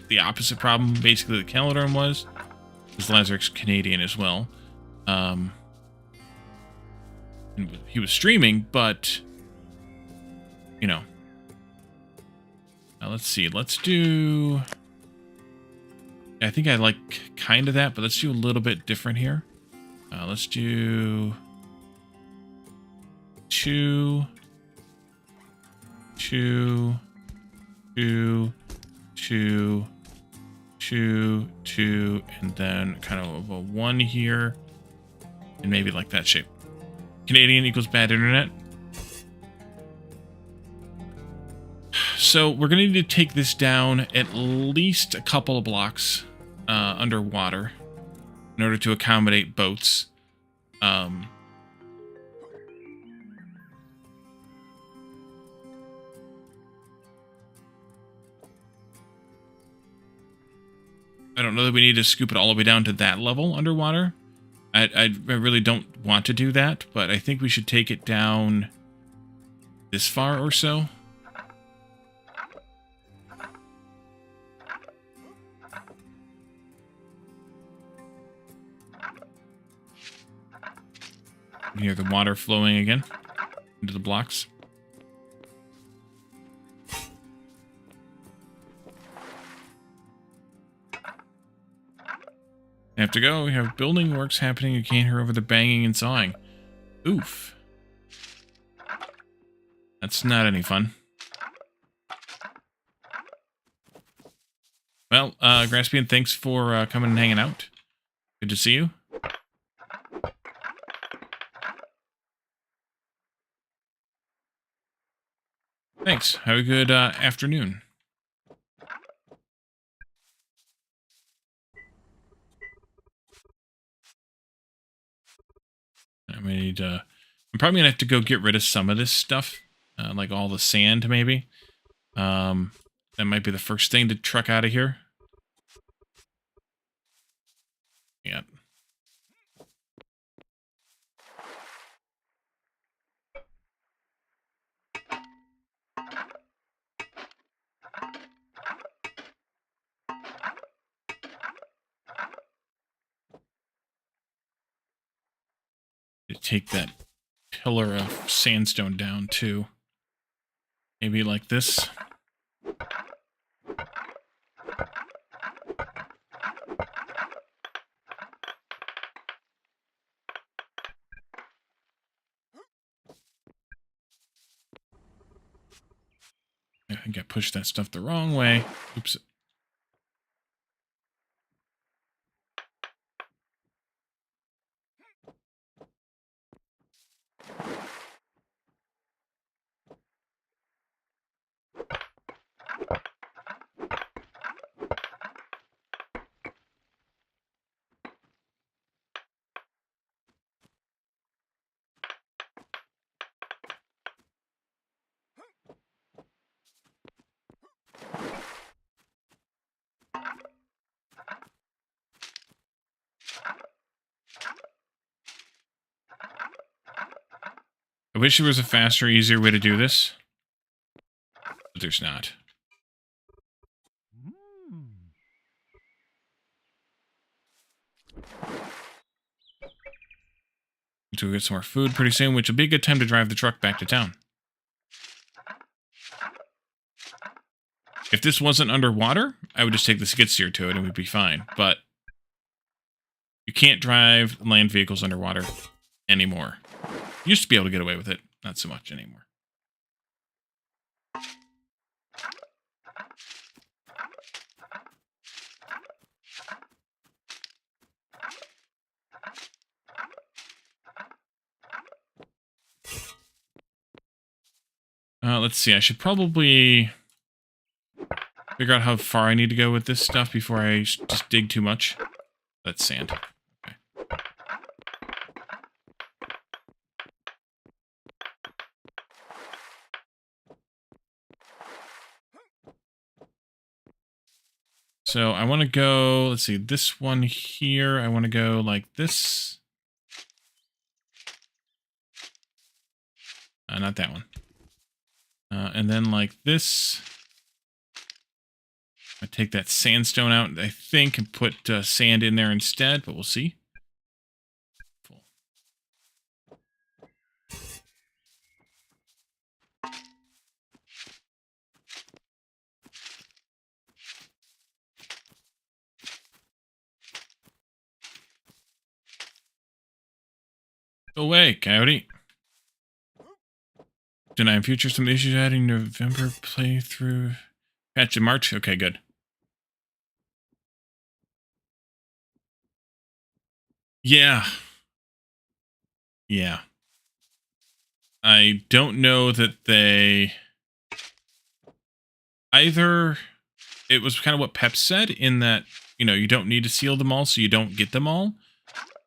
the opposite problem, basically, that Calidorn was. Because Lazarus Canadian as well. And he was streaming, but, you know. Let's see. Let's do... I think I like kind of that, but let's do a little bit different here. Let's do... 2, 2, 2, 2, 2, 2, and then kind of a 1 here, and maybe like that shape. Canadian equals bad internet. So we're going to need to take this down at least a couple of blocks underwater in order to accommodate boats. I don't know that we need to scoop it all the way down to that level underwater. I really don't want to do that, but I think we should take it down this far or so. You can hear the water flowing again into the blocks. I have to go. We have building works happening. You can't hear over the banging and sawing. Oof. That's not any fun. Well, Graspian, thanks for coming and hanging out. Good to see you. Thanks. Have a good afternoon. I'm probably gonna have to go get rid of some of this stuff, like all the sand, maybe. That might be the first thing to truck out of here. Yeah. To take that pillar of sandstone down too. Maybe like this. I think I pushed that stuff the wrong way. Oops. I wish there was a faster, easier way to do this, but there's not. To get some more food pretty soon, which will be a good time to drive the truck back to town. If this wasn't underwater, I would just take the skid steer to it and we'd be fine. But you can't drive land vehicles underwater anymore. You used to be able to get away with it, not so much anymore. Let's see. I should probably figure out how far I need to go with this stuff before I just dig too much. That's sand. Okay. So I want to go, let's see, this one here, I want to go like this. Not that one. And then like this. I take that sandstone out, I think, and put sand in there instead, but we'll see. Full. Go away, coyote. Denying future, some issues adding November playthrough. Patch in March. Okay, good. Yeah. Yeah. I don't know that they... Either it was kind of what Pep said in that, you know, you don't need to seal them all so you don't get them all.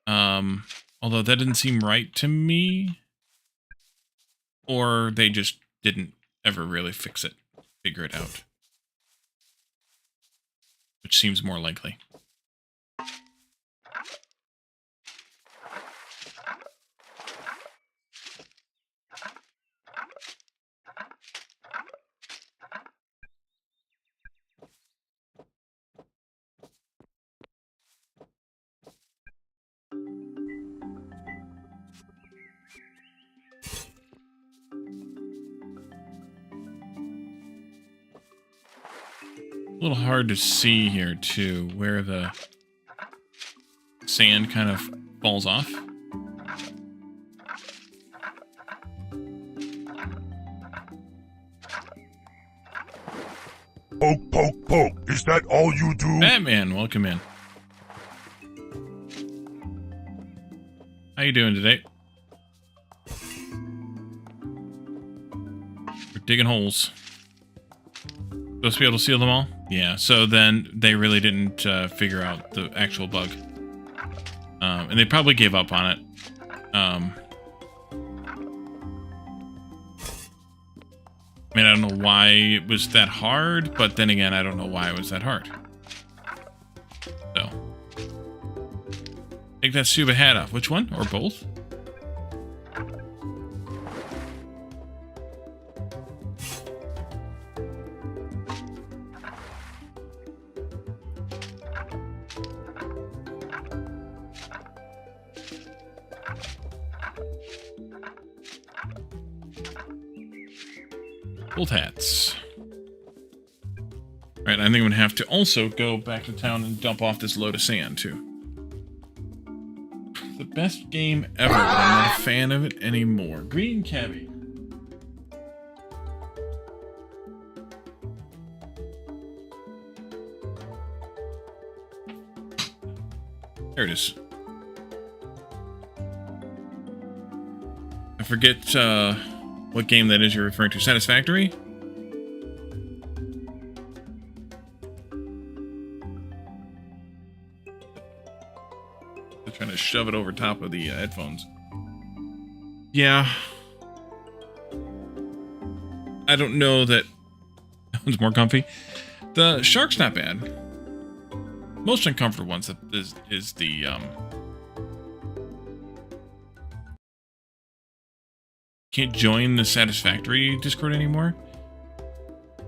Although that didn't seem right to me. Or they just didn't ever really figure it out. Which seems more likely. A little hard to see here, too, where the sand kind of falls off. Poke, poke, poke. Is that all you do? Batman, welcome in. How you doing today? We're digging holes. Supposed to be able to seal them all? Yeah, so then they really didn't figure out the actual bug. And they probably gave up on it. I mean, I don't know why it was that hard, but then again, I don't know why it was that hard. So. Take that scuba hat off. Which one? Or both? Both hats. Right, I think I'm gonna have to also go back to town and dump off this load of sand, too. The best game ever, but I'm not a fan of it anymore. Green cabbie. There it is. I forget, what game that is you're referring to. Satisfactory? They're trying to shove it over top of the headphones. Yeah. I don't know that... That one's more comfy. The shark's not bad. Most uncomfortable ones is the... Can't join the Satisfactory Discord anymore.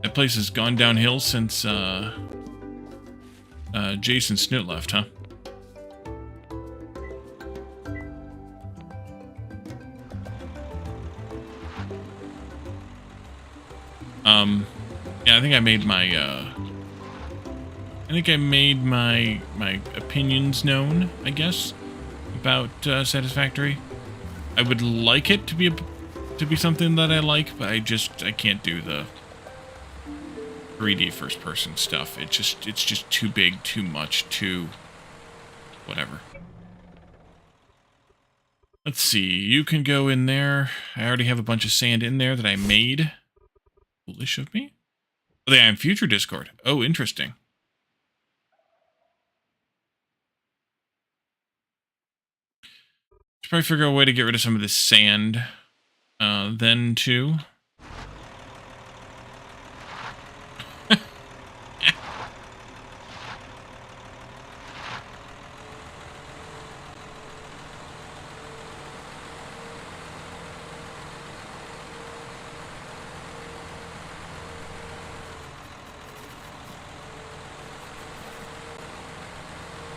That place has gone downhill since Jason Snoot left, huh? Yeah, I think I made my opinions known, I guess, about Satisfactory. I would like it to be something that I like, but I can't do the 3D first person stuff. It's just too big, too much, too whatever. Let's see. You can go in there. I already have a bunch of sand in there that I made. Foolish of me. Oh, they are in future Discord. Oh, interesting. Should probably figure out a way to get rid of some of this sand. Then too.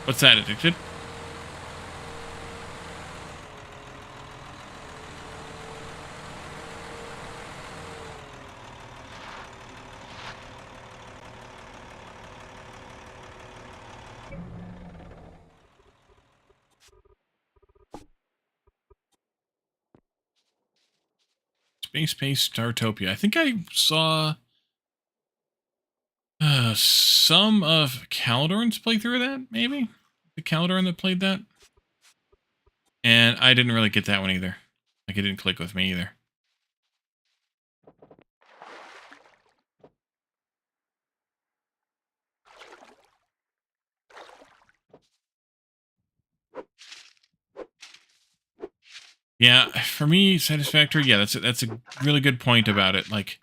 What's that, addicted? Space Startopia. I think I saw some of Calidorn's playthrough of that, maybe? The Calidorn that played that? And I didn't really get that one either. Like, it didn't click with me either. Yeah, for me, satisfactory. Yeah, that's a really good point about it. Like,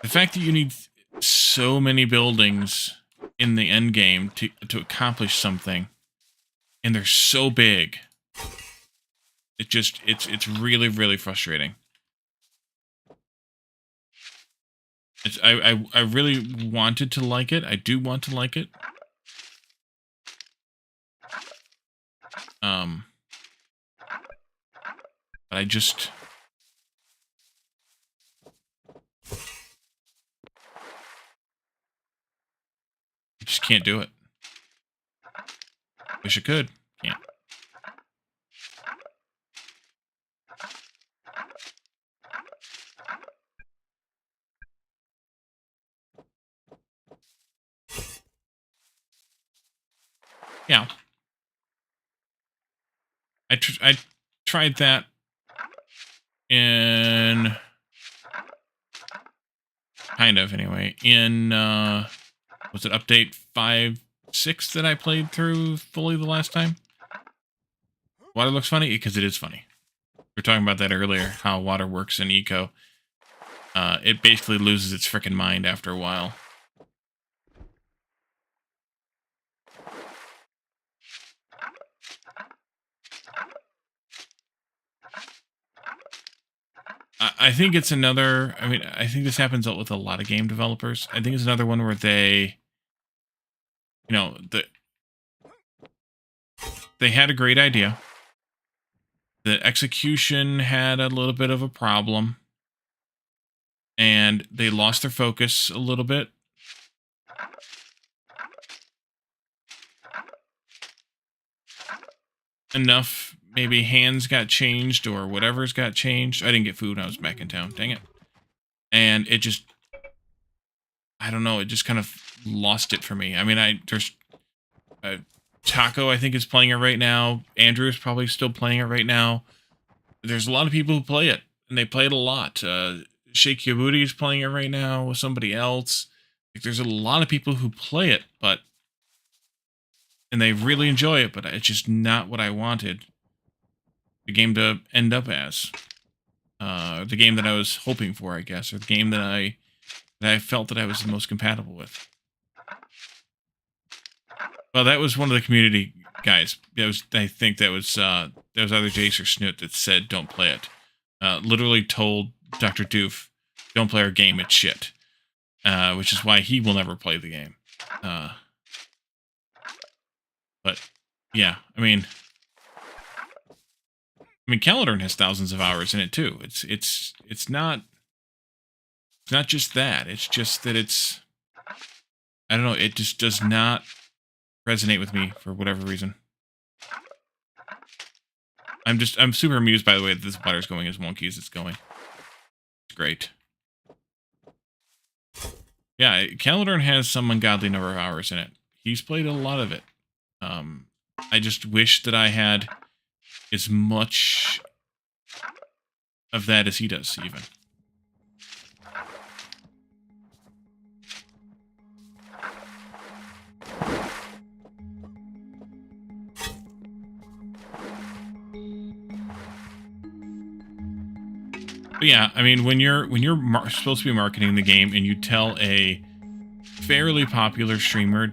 the fact that you need so many buildings in the end game to accomplish something, and they're so big, it's really, really frustrating. I really wanted to like it. I do want to like it. But I just can't do it. Wish I could. Can't. Yeah. I tried that in... Kind of, anyway. In, was it update 5.6 that I played through fully the last time? Water looks funny? Because it is funny. We were talking about that earlier, how water works in Eco. It basically loses its frickin' mind after a while. I think it's another... I mean, I think this happens with a lot of game developers. I think it's another one where they... You know, they had a great idea. The execution had a little bit of a problem. And they lost their focus a little bit. Enough, maybe hands got changed or whatever's got changed. I didn't get food when I was back in town. Dang it. And it just... I don't know. It just kind of lost it for me. I mean, there's... Taco, I think, is playing it right now. Andrew is probably still playing it right now. There's a lot of people who play it. And they play it a lot. Shake Your Booty is playing it right now with somebody else. Like, there's a lot of people who play it, but... And they really enjoy it, but it's just not what I wanted the game to end up as. The game that I was hoping for, I guess, or the game that I felt that I was the most compatible with. Well, that was one of the community guys. I think that was either Jace or Snoot that said, "Don't play it." Literally told Dr. Doof, "Don't play our game. It's shit," which is why he will never play the game. But yeah, I mean, Calidorn has thousands of hours in it too. It's not just that. It's just that I don't know. It just does not resonate with me for whatever reason. I'm super amused by the way that this water's going as wonky as it's going. It's great. Yeah, Calidorn has some ungodly number of hours in it. He's played a lot of it. I just wish that I had as much of that as he does, even. But yeah, I mean, when you're supposed to be marketing the game and you tell a fairly popular streamer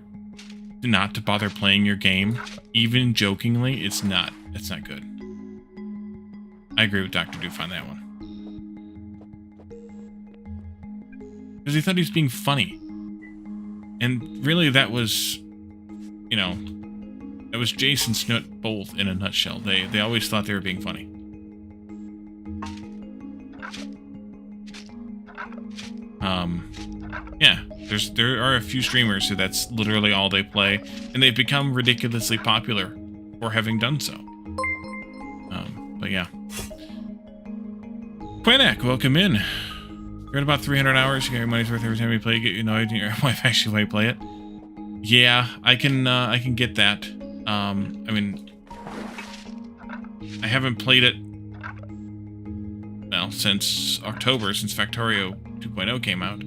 not to bother playing your game, even jokingly, it's not good. I agree with Dr. Doof on that one. Because he thought he was being funny. And really that was, you know, that was Jason Snoot both in a nutshell. They always thought they were being funny. Yeah, there are a few streamers who that's literally all they play, and they've become ridiculously popular for having done so. But yeah. Quinak, welcome in. You're at about 300 hours. You get your money's worth every time you play. You get annoyed and your wife actually let you play it. Yeah, I can get that. I mean, I haven't played it, well, since October, since Factorio 2.0 came out.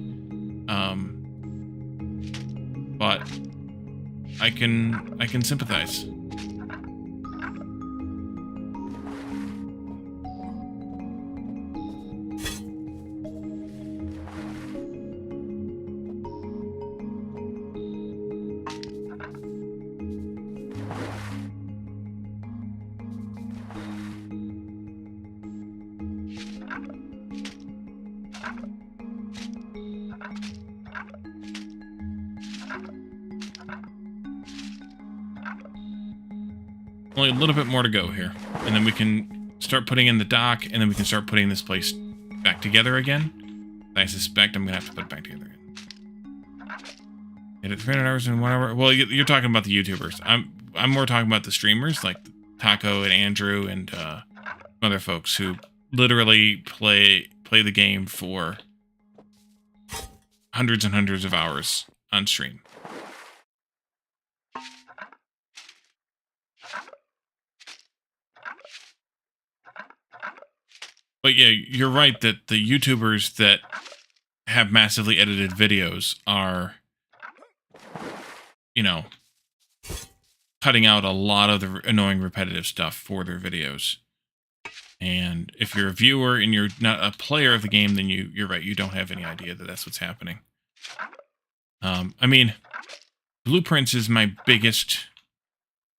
But I can sympathize. Only a little bit more to go here, and then we can start putting in the dock, and then we can start putting this place back together again. I suspect I'm gonna have to put it back together again. Get it 300 hours in 1 hour. Well, you're talking about the YouTubers. I'm more talking about the streamers like Taco and Andrew and other folks who literally play the game for hundreds and hundreds of hours on stream. But yeah, you're right that the YouTubers that have massively edited videos are, you know, cutting out a lot of the annoying repetitive stuff for their videos. And if you're a viewer and you're not a player of the game, then you're right, you don't have any idea that that's what's happening. I mean, Blueprints is my biggest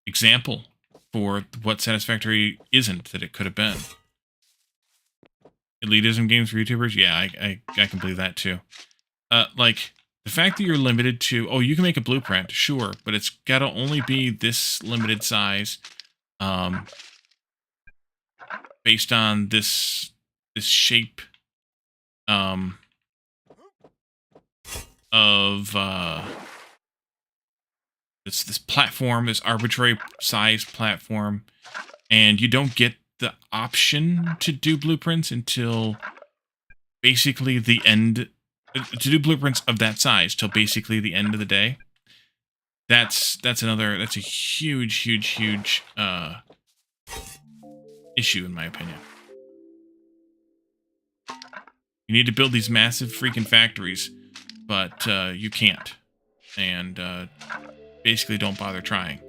example for what Satisfactory isn't that it could have been. Elitism games for YouTubers? Yeah, I can believe that too. Like, the fact that you're limited to, oh, you can make a blueprint, sure, but it's gotta only be this limited size, based on this shape, of, this platform, this arbitrary size platform, and you don't get the option to do blueprints until basically the end, to do blueprints of that size till basically the end of the day. That's a huge issue in my opinion. You need to build these massive freaking factories, but you can't, and basically don't bother trying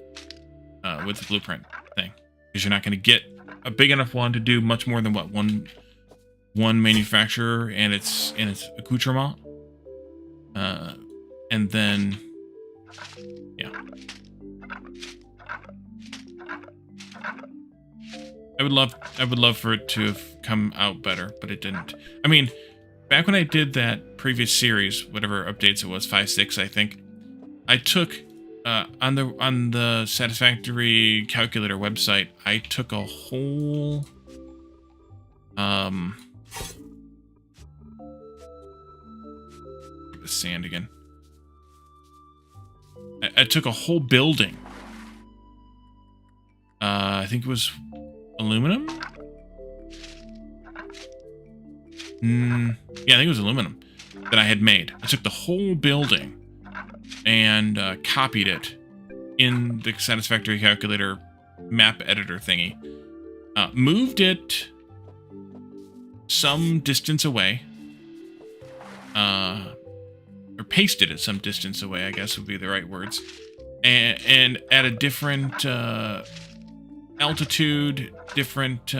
with the blueprint thing, because you're not going to get a big enough one to do much more than what one manufacturer and its accoutrement, and then yeah, I would love for it to have come out better, but it didn't. I mean, back when I did that previous series, whatever updates it was, 5.6 I think, I took on the Satisfactory calculator website, I took a whole the sand again. I took a whole building. I think it was aluminum? Yeah, I think it was aluminum that I had made. I took the whole building and copied it in the Satisfactory calculator map editor thingy. Moved it some distance away. Or pasted it some distance away, I guess would be the right words. And at a different altitude, different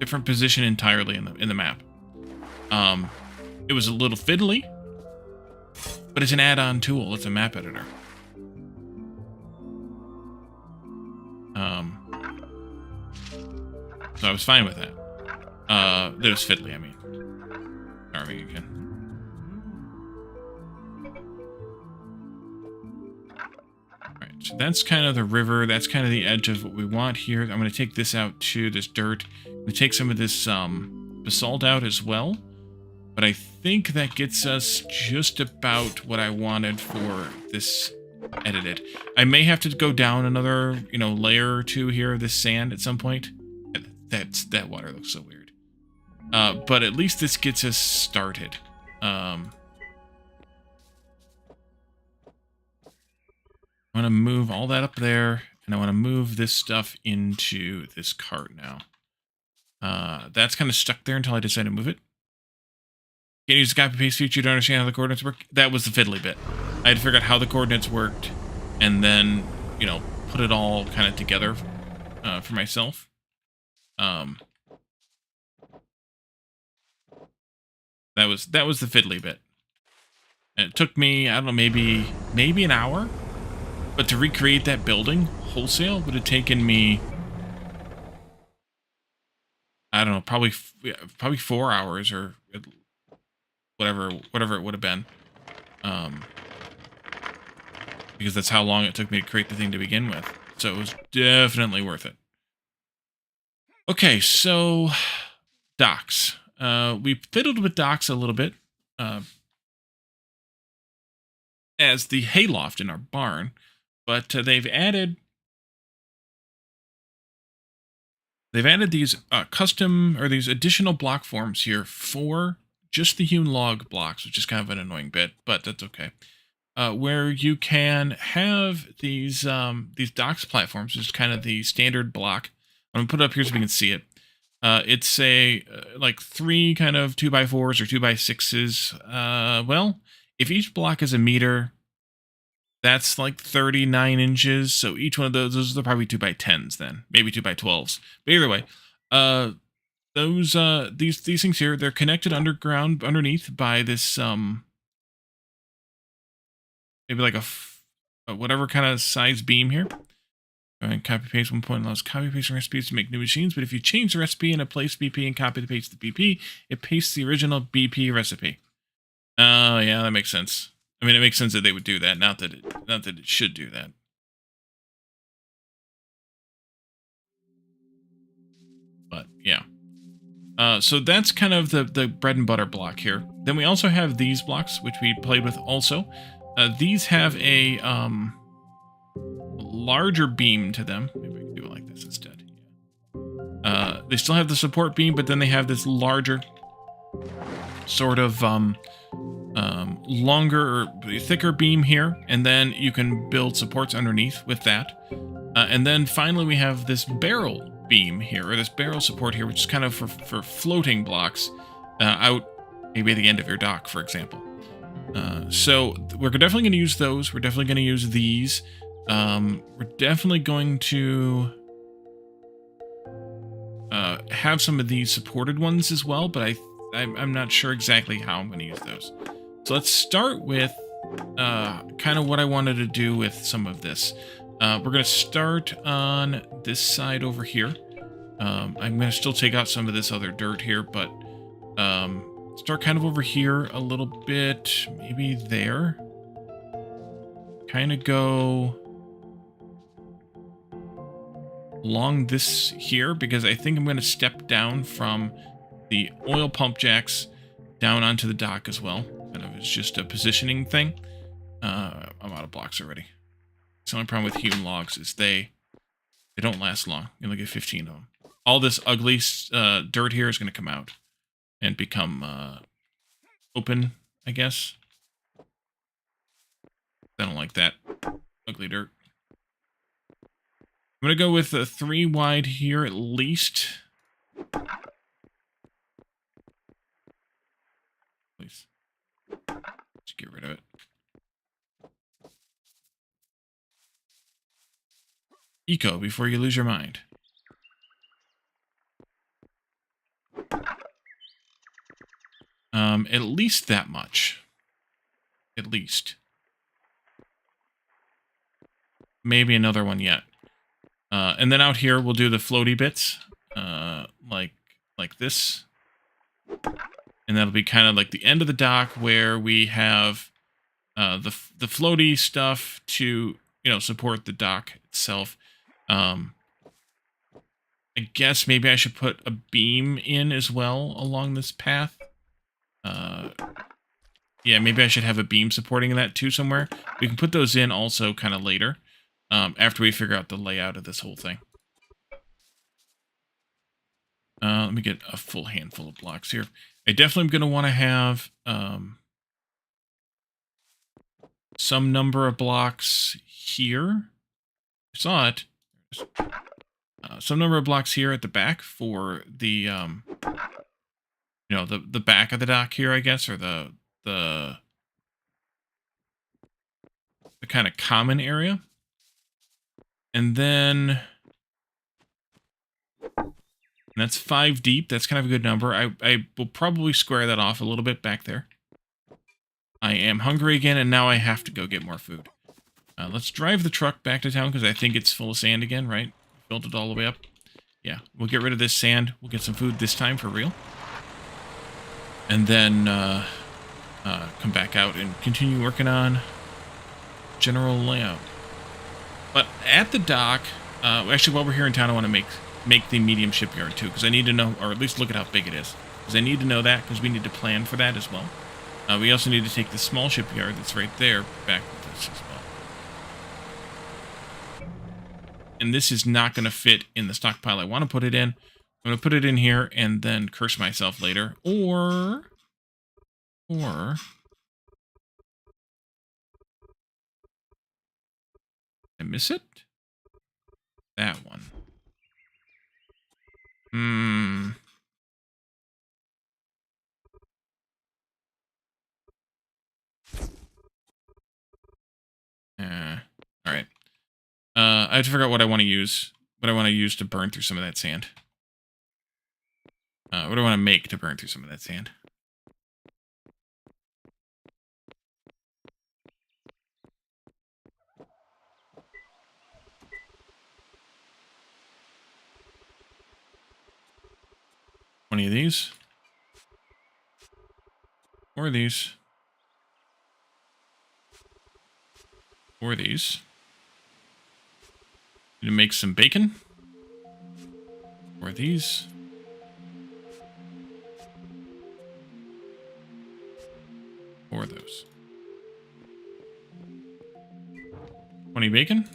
different position entirely in the map. It was a little fiddly, but it's an add-on tool. It's a map editor. So I was fine with that. That was fiddly, I mean. Carving again. Alright, so that's kind of the river. That's kind of the edge of what we want here. I'm going to take this out too, this dirt. I'm going to take some of this basalt out as well. But I think that gets us just about what I wanted for this edited. I may have to go down another, layer or two here of this sand at some point. That water looks so weird. But at least this gets us started. I want to move all that up there, and I want to move this stuff into this cart now. That's kind of stuck there until I decide to move it. Can't use the copy-paste feature to understand how the coordinates work. That was the fiddly bit. I had to figure out how the coordinates worked, and then, put it all kind of together for myself. That was the fiddly bit. And it took me, I don't know, maybe an hour. But to recreate that building wholesale would have taken me, I don't know, probably 4 hours or whatever it would have been. Because that's how long it took me to create the thing to begin with. So it was definitely worth it. Okay, so docks. We fiddled with docks a little bit as the hayloft in our barn, but they've added these custom or these additional block forms here for just the hewn log blocks, which is kind of an annoying bit, but that's okay. Where you can have these docks platforms, which is kind of the standard block. I'm gonna put it up here so we can see it. It's like 3 kind of 2x4s or 2x6s. Well, if each block is a meter, that's like 39 inches. So each one of those are probably 2x10s then, maybe 2x12s. But either way, these things here, they're connected underneath by this maybe like a whatever kind of size beam here. And copy paste 1 point allows copy paste recipes to make new machines, but if you change the recipe in a place BP and copy paste the BP, it pastes the original BP recipe. Oh yeah, that makes sense. I mean, it makes sense that they would do that, not that it should do that. But yeah. So that's kind of the bread and butter block here. Then we also have these blocks, which we played with also. These have a larger beam to them. Maybe we can do it like this instead. They still have the support beam, but then they have this larger sort of longer or thicker beam here, and then you can build supports underneath with that. And then finally we have this barrel beam here, or this barrel support here, which is kind of for floating blocks out maybe at the end of your dock, for example. So we're definitely going to use those. We're definitely going to use these. We're definitely going to have some of these supported ones as well, but I'm not sure exactly how I'm going to use those. So let's start with kind of what I wanted to do with some of this. We're going to start on this side over here. I'm going to still take out some of this other dirt here, but start kind of over here a little bit, maybe there. Kind of go along this here, because I think I'm going to step down from the oil pump jacks down onto the dock as well. Kind of, it's just a positioning thing. I'm out of blocks already. The only problem with hewn logs is they don't last long. You only get 15 of them. All this ugly dirt here is going to come out and become open, I guess. I don't like that ugly dirt. I'm going to go with 3 wide here at least. Please. Just get rid of it. Eco before you lose your mind. At least that much. At least. Maybe another one yet. And then out here, we'll do the floaty bits. Like this. And that'll be kind of like the end of the dock where we have the floaty stuff to, support the dock itself. I guess maybe I should put a beam in as well along this path. Yeah, maybe I should have a beam supporting that too somewhere. We can put those in also kind of later, after we figure out the layout of this whole thing. Let me get a full handful of blocks here. I definitely am going to want to have some number of blocks here. I saw it. Some number of blocks here at the back for the, the back of the dock here, I guess, or the kind of common area. And then that's 5 deep. That's kind of a good number. I will probably square that off a little bit back there. I am hungry again, and now I have to go get more food. Let's drive the truck back to town, because I think it's full of sand again, right? Filled it all the way up. Yeah, we'll get rid of this sand. We'll get some food this time for real. And then come back out and continue working on general layout. But at the dock, actually while we're here in town, I want to make the medium shipyard too, because I need to know, or at least look at how big it is. Because I need to know that, because we need to plan for that as well. We also need to take the small shipyard that's right there back with us as well. And this is not going to fit in the stockpile I want to put it in. I'm going to put it in here and then curse myself later. Or I miss it? That one. All right. I have to figure out what I want to use. What I want to use to burn through some of that sand. What do I want to make to burn through some of that sand? Any of these? Or these? Or these? Need to make some bacon? Or these? Or those? 20 bacon?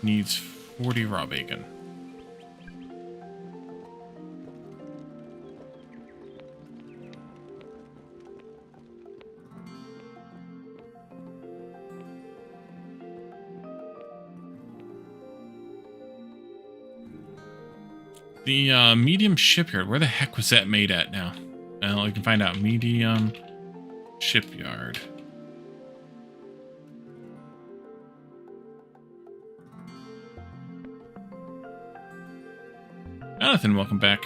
Needs 40 raw bacon. The medium shipyard, where the heck was that made at now? Well, we can find out. Medium shipyard. Jonathan, welcome back.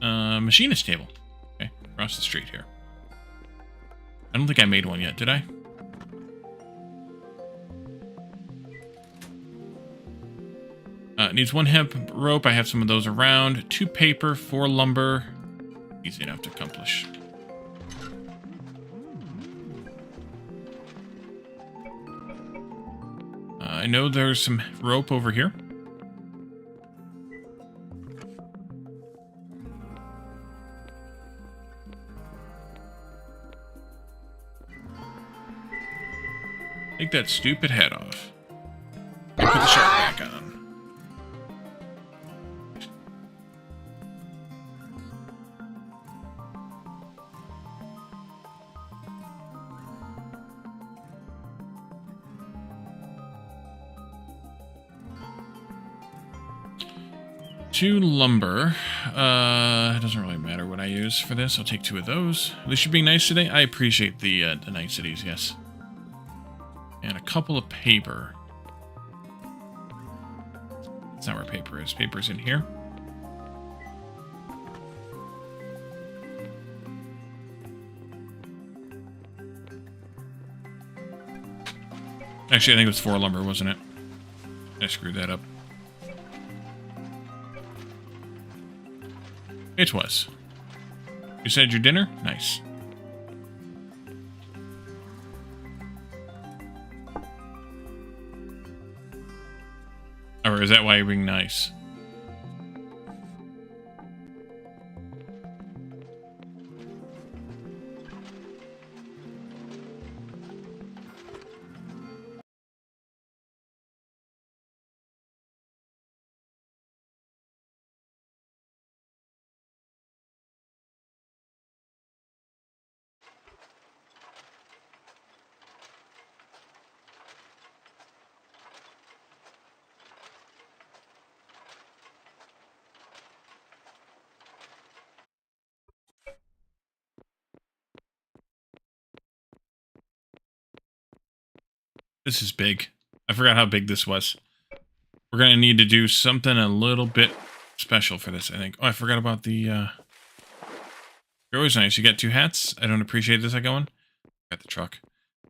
Machinist table. Okay, across the street here. I don't think I made one yet, did I? Needs 1 hemp rope. I have some of those around. 2 paper, 4 lumber. Easy enough to accomplish. I know there's some rope over here. Take that stupid head off. Put the shirt back on. Two lumber. It doesn't really matter what I use for this. I'll take 2 of those. At least you're being nice today. I appreciate the niceties, yes. And a couple of paper. That's not where paper is. Paper's in here. Actually, I think it was 4 lumber, wasn't it? I screwed that up. It was. You said your dinner? Nice. Or is that why you're being nice? This is big. I forgot how big this was. We're going to need to do something a little bit special for this, I think. Oh, I forgot about the... You're always nice. You got 2 hats. I don't appreciate the second one. Got the truck.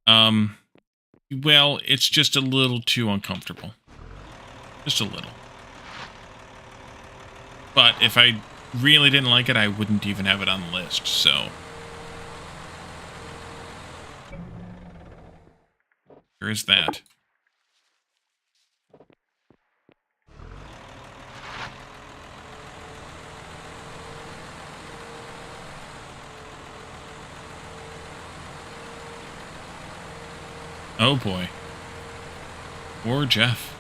Well, it's just a little too uncomfortable. Just a little. But if I really didn't like it, I wouldn't even have it on the list, so... There is that. Oh boy. Poor Jeff.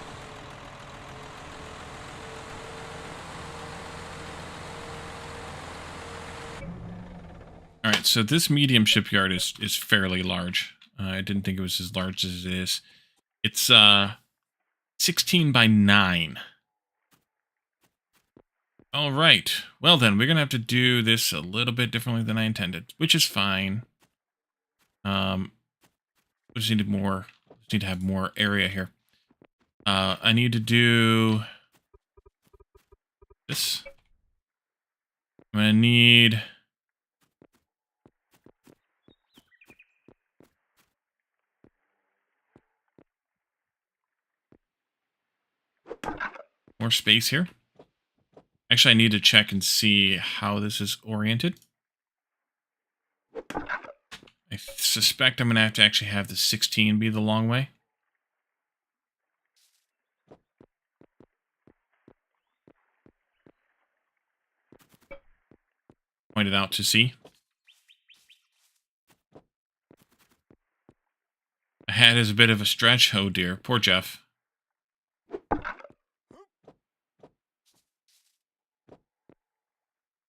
Alright, so this medium shipyard is fairly large. I didn't think it was as large as it is. It's 16 by 9. Alright. Well then, we're going to have to do this a little bit differently than I intended, which is fine. We just need to have more area here. I need to do this. I'm going to need... more space here. Actually, I need to check and see how this is oriented. I suspect I'm going to have to actually have the 16 be the long way. Point it out to see. A hat is a bit of a stretch. Oh dear. Poor Jeff.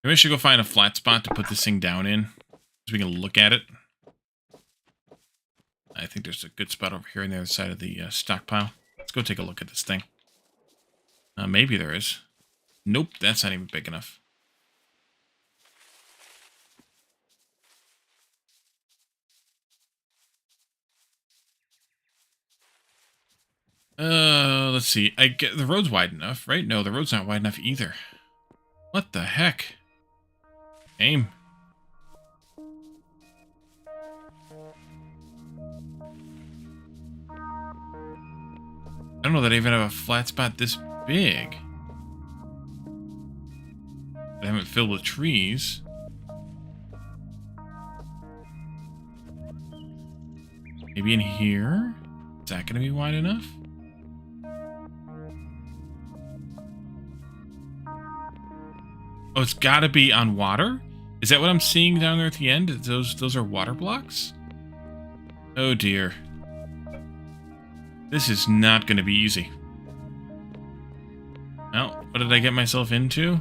Maybe I should go find a flat spot to put this thing down in, so we can look at it. I think there's a good spot over here on the other side of the stockpile. Let's go take a look at this thing. Maybe there is. Nope, that's not even big enough. Let's see. I get the road's wide enough, right? No, the road's not wide enough either. What the heck? Aim. I don't know that I even have a flat spot this big. I haven't filled with trees. Maybe in here? Is that going to be wide enough? Oh, it's got to be on water? Is that what I'm seeing down there at the end? Those are water blocks? Oh dear. This is not going to be easy. Well, what did I get myself into?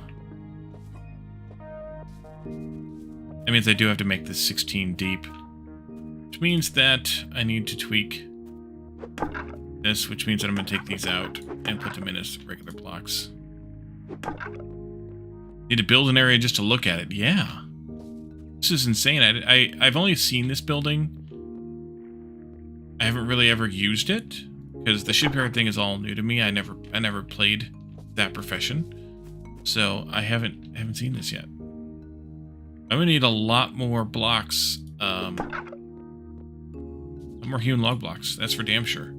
That means I do have to make this 16 deep. Which means that I need to tweak this, which means that I'm going to take these out and put them in as regular blocks. Need to build an area just to look at it. Yeah. This is insane. I've only seen this building. I haven't really ever used it because the shipyard thing is all new to me. I never played that profession, so I haven't seen this yet. I'm gonna need a lot more blocks, some more hewn log blocks. That's for damn sure.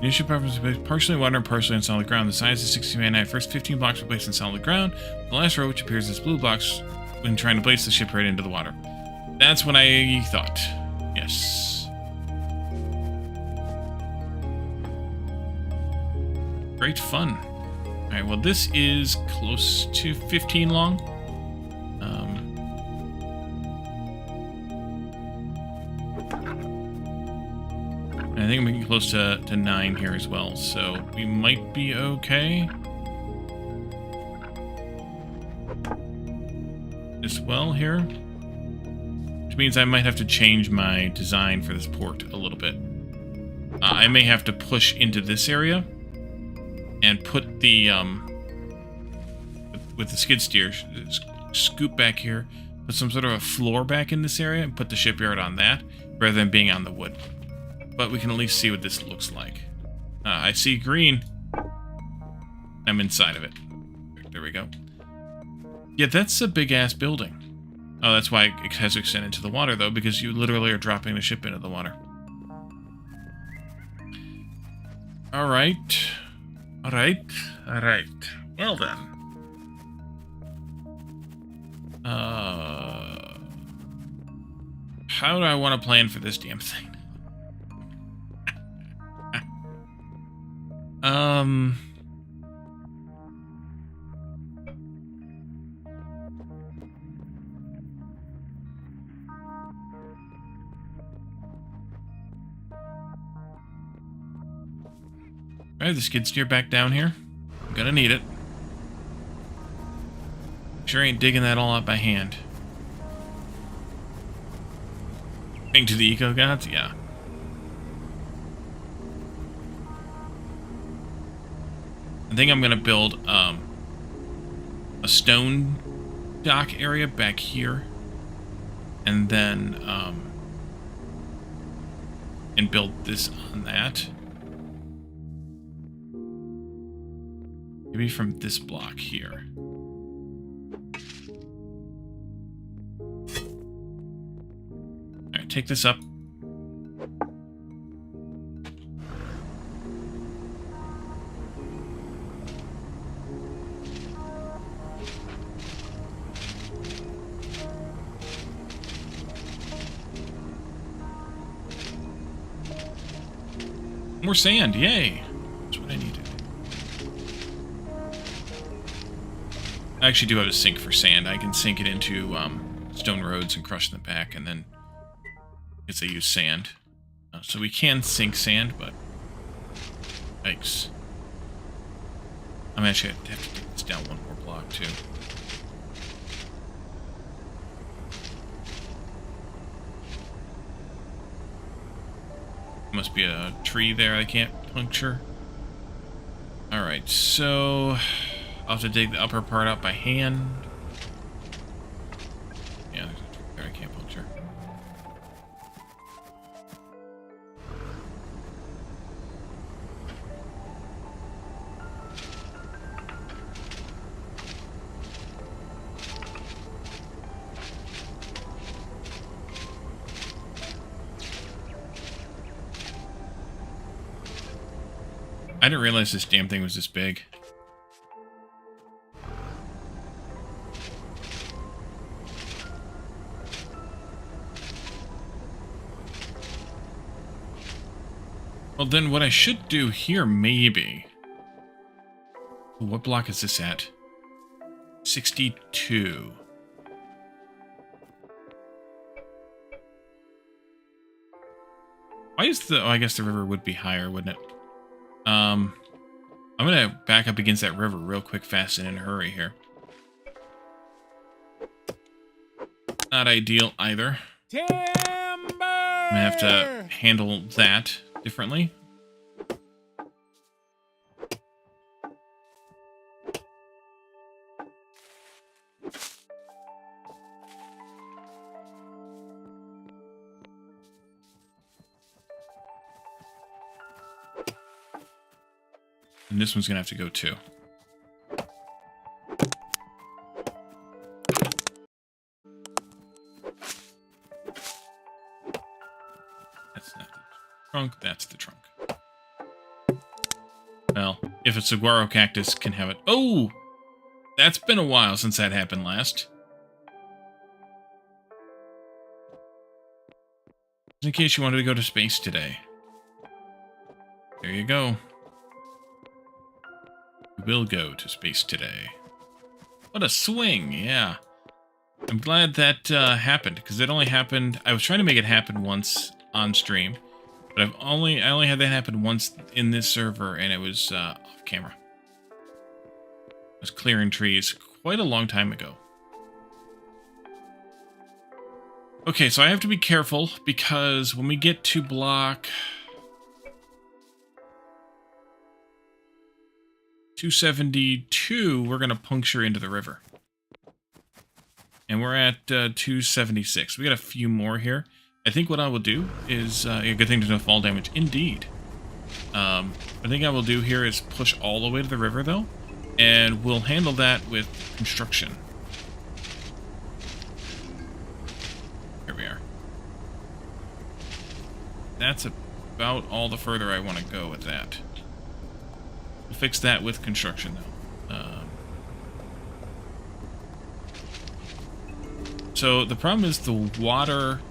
New ship is partially water and partially on solid ground. The size is 60 First 15 blocks are placed in solid ground. The last row, which appears as blue blocks, when trying to place the ship right into the water. That's what I thought. Yes. Great fun. Alright, well this is close to 15 long. I think I'm getting close to 9 here as well, so we might be okay. As well here. Which means I might have to change my design for this port a little bit. I may have to push into this area and put the, with the skid steer, scoop back here, put some sort of a floor back in this area and put the shipyard on that, rather than being on the wood. But we can at least see what this looks like. I see green. I'm inside of it. There we go. Yeah, that's a big-ass building. Oh, that's why it has to extend into the water, though, because you literally are dropping the ship into the water. Alright. Alright. Alright. Well, then. How do I want to plan for this damn thing? Alright, the skid steer back down here. I'm gonna need it. Sure ain't digging that all out by hand. Praying to the eco gods? Yeah. I think I'm gonna build a stone dock area back here, and then and build this on that. Maybe from this block here. Alright, take this up. More sand, yay! That's what I needed. I actually do have a sink for sand. I can sink it into stone roads and crush them back, and then I guess I use sand. So we can sink sand, but yikes. I'm actually gonna have to take this down one more block too. Must be a tree there I can't puncture. Alright, so I'll have to dig the upper part out by hand. Yeah, there's a tree there I can't puncture. I didn't realize this damn thing was this big. Well, then what I should do here, maybe... Ooh, what block is this at? 62. Why is the... Oh, I guess the river would be higher, wouldn't it? I'm gonna back up against that river real quick, fast, and in a hurry here. Not ideal either. Timber! I'm gonna have to handle that differently. And this one's gonna have to go too. That's not the trunk, that's the trunk. Well, if a saguaro cactus can have it. Oh! That's been a while since that happened last. Just in case you wanted to go to space today. There you go. We will go to space today. What a swing, yeah. I'm glad that happened, because it only happened... I was trying to make it happen once on stream, but I only had that happen once in this server, and it was off camera. I was clearing trees quite a long time ago. Okay, so I have to be careful, because when we get to block 272, we're going to puncture into the river. And we're at 276. We got a few more here. I think what I will do is... a good thing to know fall damage. Indeed. I think I will do here is push all the way to the river, though. And we'll handle that with construction. Here we are. That's about all the further I want to go with that. We'll fix that with construction, though. So the problem is the water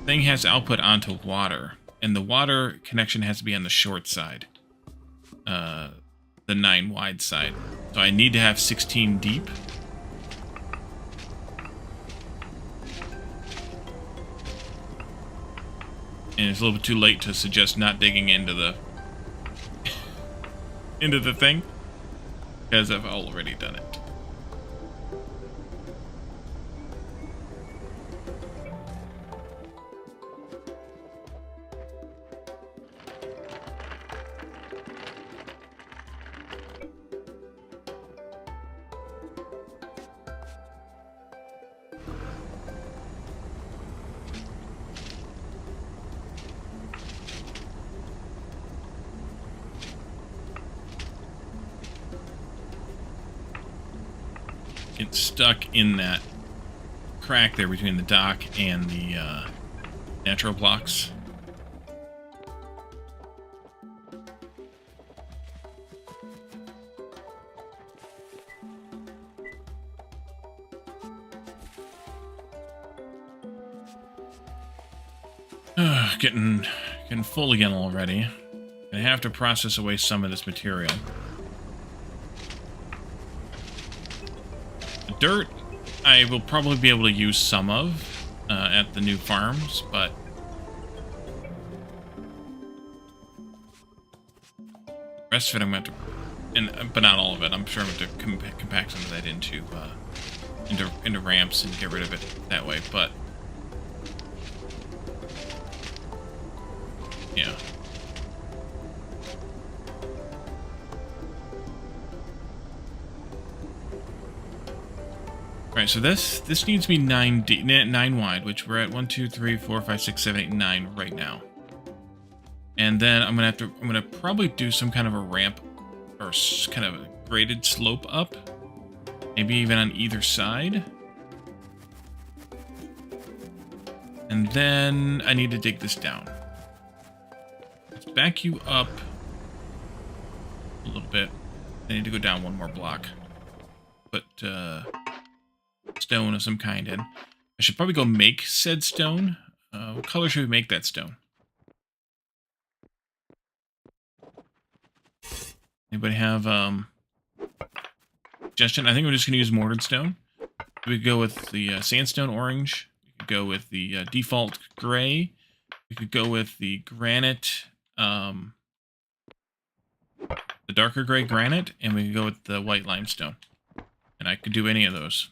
thing has output onto water, and the water connection has to be on the short side, the 9 wide side. So I need to have 16 deep. And it's a little bit too late to suggest not digging into the into the thing, because I've already done it. Get stuck in that crack there between the dock and the natural blocks. Getting full again already. I have to process away some of this material. Dirt, I will probably be able to use some of at the new farms, but the rest of it I'm going to, but not all of it. I'm sure I'm going to compact some of that into ramps and get rid of it that way. But yeah. Right, so this needs to be 9 wide, which we're at 1, 2, 3, 4, 5, 6, 7, 8, 9 right now. And then I'm gonna probably do some kind of a ramp or kind of a graded slope up, maybe even on either side. And then I need to dig this down. Let's back you up a little bit. I need to go down one more block. Put stone of some kind in. I should probably go make said stone. What color should we make that stone? Anybody have suggestion? I think we're just going to use mortared stone. We could go with the sandstone orange. We could go with the default gray. We could go with the granite, the darker gray granite, and we could go with the white limestone. And I could do any of those.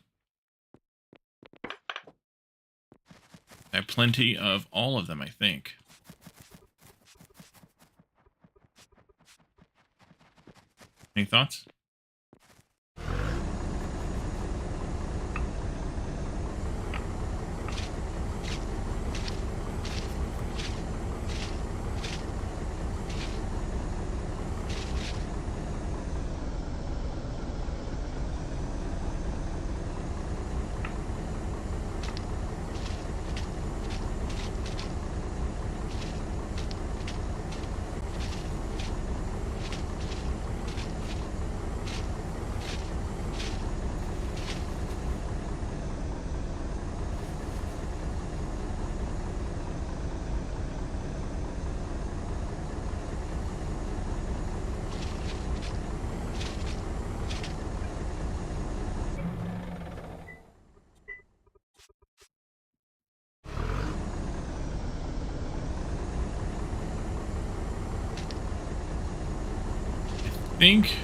I have plenty of all of them, I think. Any thoughts? I think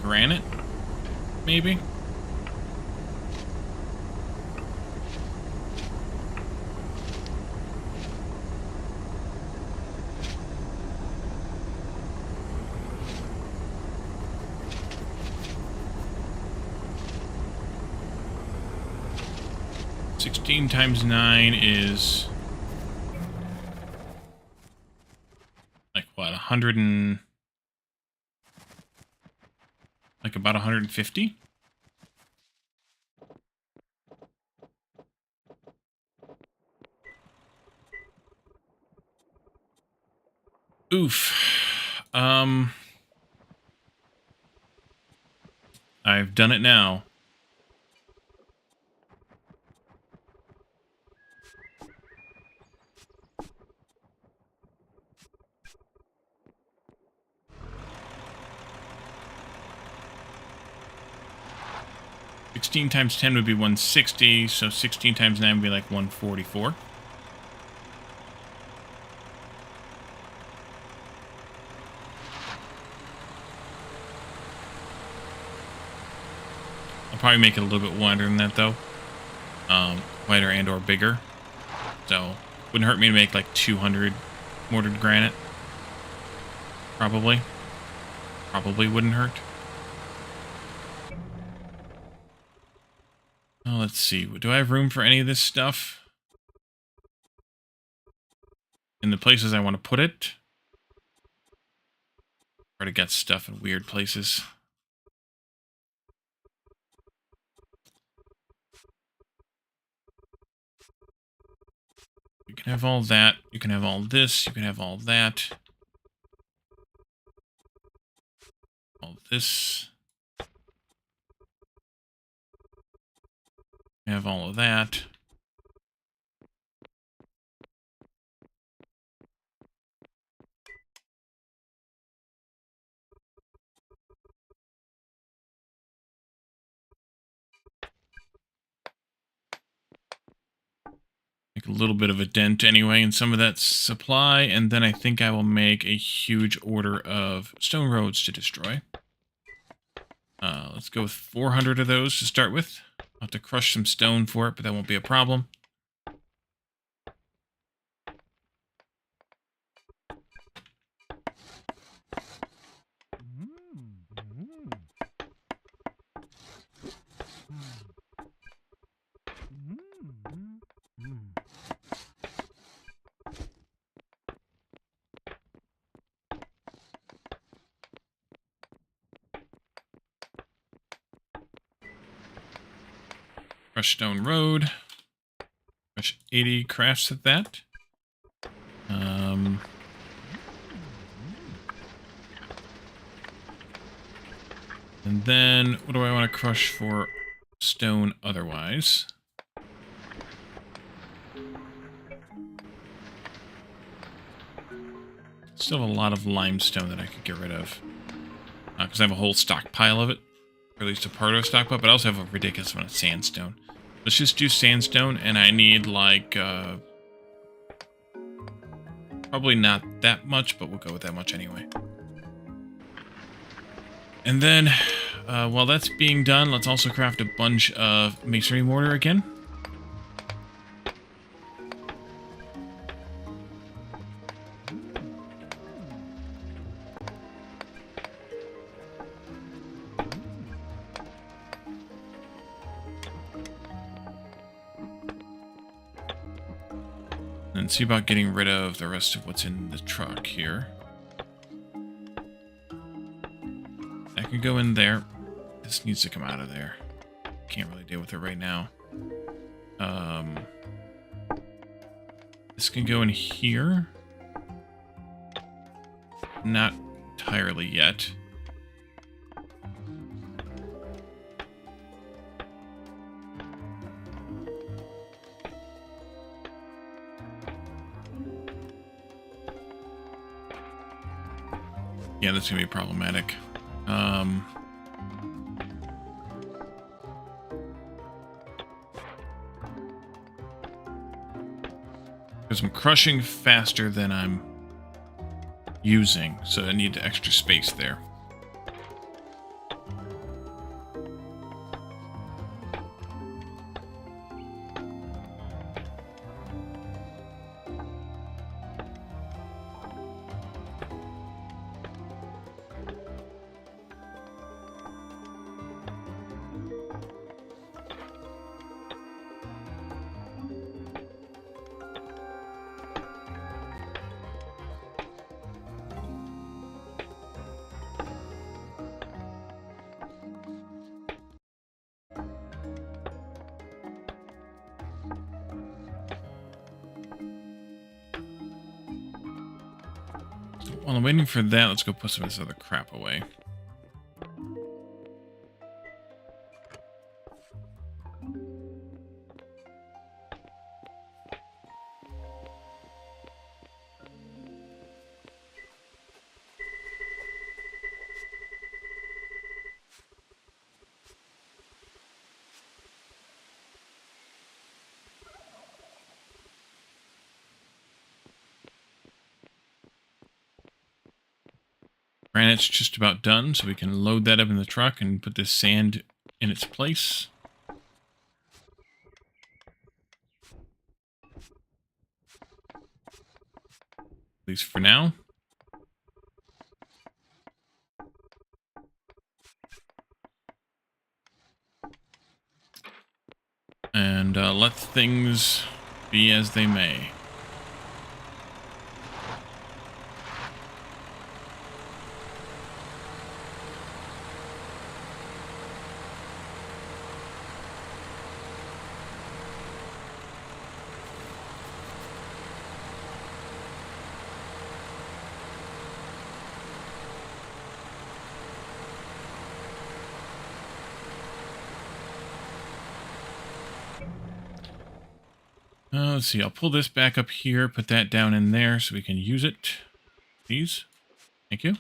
granite, maybe. Sixteen times 9 is like what, 100 and like about 150? Oof. I've done it now. Sixteen times 10 would be 160, so 16 times 9 would be like 144. I'll probably make it a little bit wider than that, though. Wider and or bigger. So, wouldn't hurt me to make like 200 mortared granite. Probably. Probably wouldn't hurt. Oh, let's see. Do I have room for any of this stuff? In the places I want to put it? Already got stuff in weird places. You can have all that. You can have all this. You can have all that. All this. You have all of that. Make a little bit of a dent anyway in some of that supply, and then I think I will make a huge order of stone roads to destroy. Let's go with 400 of those to start with. I'll have to crush some stone for it, but that won't be a problem. Crush stone road. Crush 80 crafts at that. And then, what do I want to crush for stone otherwise? Still have a lot of limestone that I could get rid of. Because I have a whole stockpile of it. Or at least a part of a stockpile, but I also have a ridiculous amount of sandstone. Let's just do sandstone, and I need like, probably not that much, but we'll go with that much anyway. And then, while that's being done, let's also craft a bunch of masonry mortar again. And see about getting rid of the rest of what's in the truck here. That can go in there. This needs to come out of there. Can't really deal with it right now. This can go in here. Not entirely yet. Yeah, that's gonna be problematic. Because I'm crushing faster than I'm using, so I need extra space there. While I'm waiting for that, let's go put some of this other crap away. Granite's just about done, so we can load that up in the truck and put this sand in its place. At least for now. And let things be as they may. Let's see, I'll pull this back up here, put that down in there so we can use it. Please. Thank you.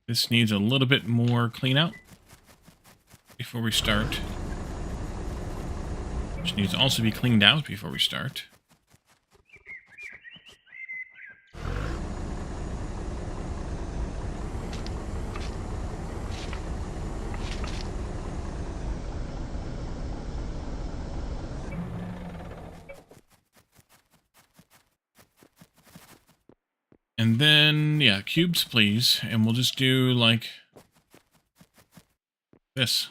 This needs a little bit more clean out before we start. Which needs to also be cleaned out before we start. And then, yeah, cubes, please. And we'll just do, like, this.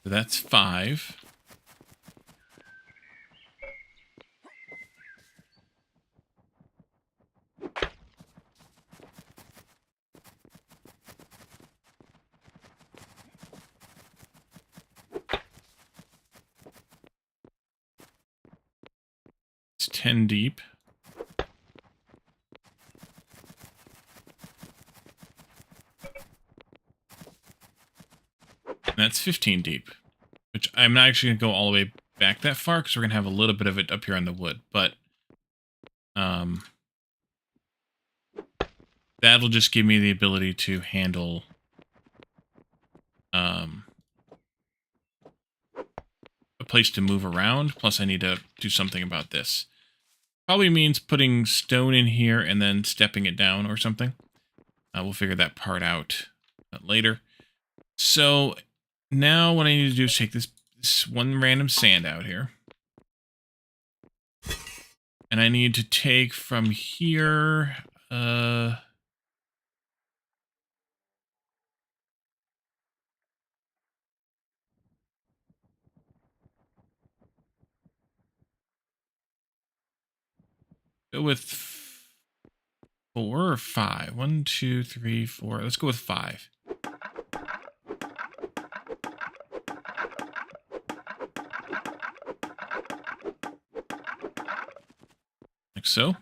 So that's 5. It's 10 deep. And that's 15 deep. Which I'm not actually going to go all the way back that far, because we're going to have a little bit of it up here on the wood. But that'll just give me the ability to handle a place to move around. Plus, I need to do something about this. Probably means putting stone in here and then stepping it down or something. We'll figure that part out later. So now what I need to do is take this one random sand out here. And I need to take from here, go with 4 or 5. 1, 2, 3, 4. Let's go with 5. Like so.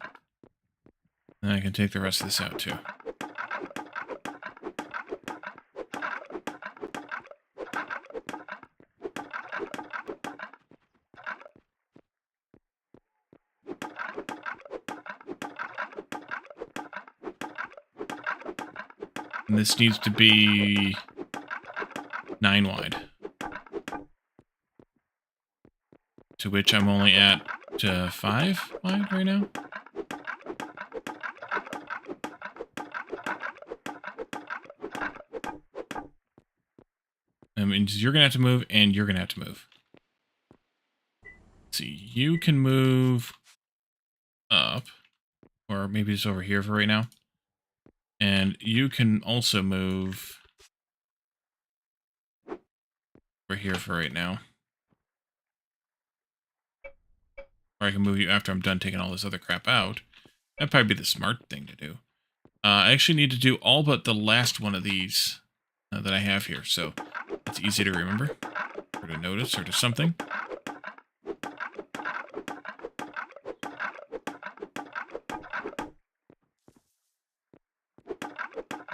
And I can take the rest of this out too. And this needs to be 9 wide. To which I'm only at 5 wide right now. That means you're going to have to move, and you're going to have to move. Let's see, you can move up, or maybe it's over here for right now. And you can also move over here for right now. Or I can move you after I'm done taking all this other crap out. That'd probably be the smart thing to do. I actually need to do all but the last one of these that I have here, so it's easy to remember, or to notice, or to something.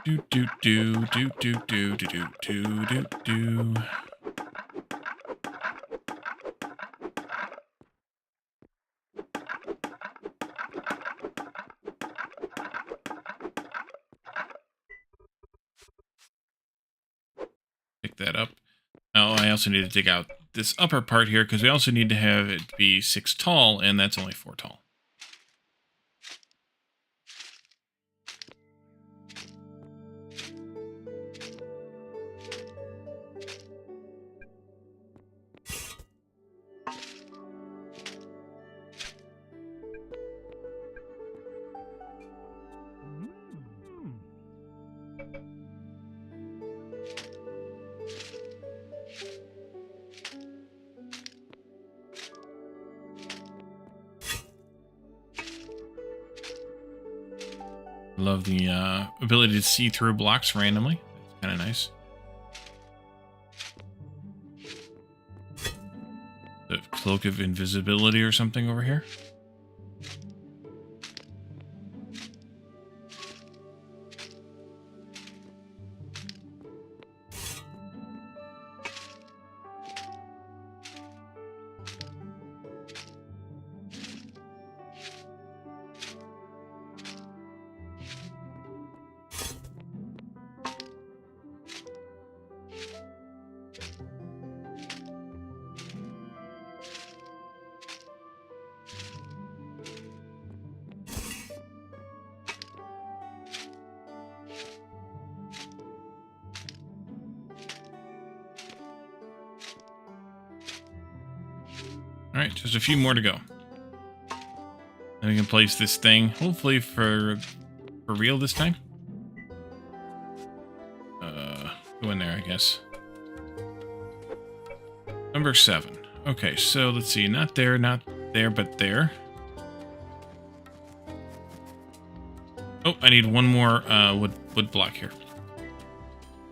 Do do do do do do do do do do. Pick that up. Oh, I also need to dig out this upper part here because we also need to have it be 6 tall, and that's only 4 tall. Love the ability to see through blocks randomly. It's kind of nice. The cloak of invisibility or something over here. Alright, just a few more to go. Then we can place this thing, hopefully for real this time. Go in there, I guess. Number 7. Okay, so let's see. Not there, but there. Oh, I need one more wood block here.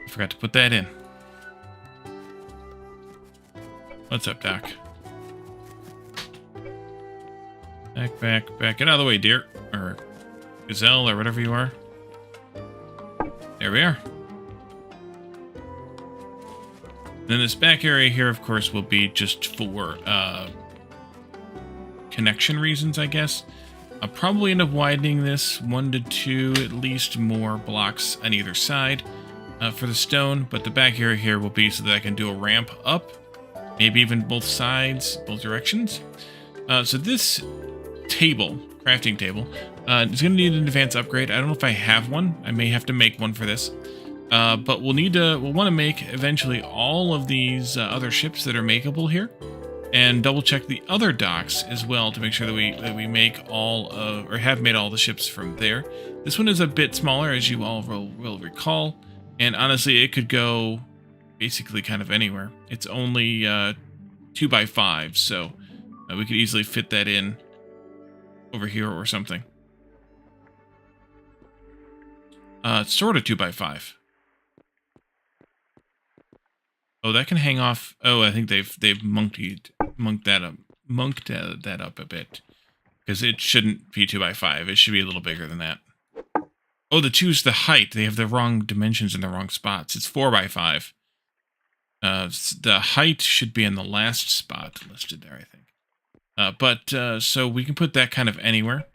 I forgot to put that in. What's up, Doc? Back. Get out of the way, deer. Or gazelle, or whatever you are. There we are. Then this back area here, of course, will be just for connection reasons, I guess. I'll probably end up widening this 1 to 2, at least, more blocks on either side for the stone. But the back area here will be so that I can do a ramp up. Maybe even both sides, both directions. So this crafting table, is going to need an advanced upgrade. I don't know if I have one. I may have to make one for this. But we'll want to make eventually all of these other ships that are makeable here. and double check the other docks as well to make sure that we make all of, or have made all the ships from there. This one is a bit smaller, as you all will recall, and honestly, it could go basically kind of anywhere. It's only 2x5, so we could easily fit that in over here or something. It's sort of 2x5. Oh, that can hang off. Oh, I think they've monked that up a bit, because it shouldn't be 2x5. It should be a little bigger than that. Oh, the 2's the height. They have the wrong dimensions in the wrong spots. It's 4x5. The height should be in the last spot listed there, I think. So we can put that kind of anywhere.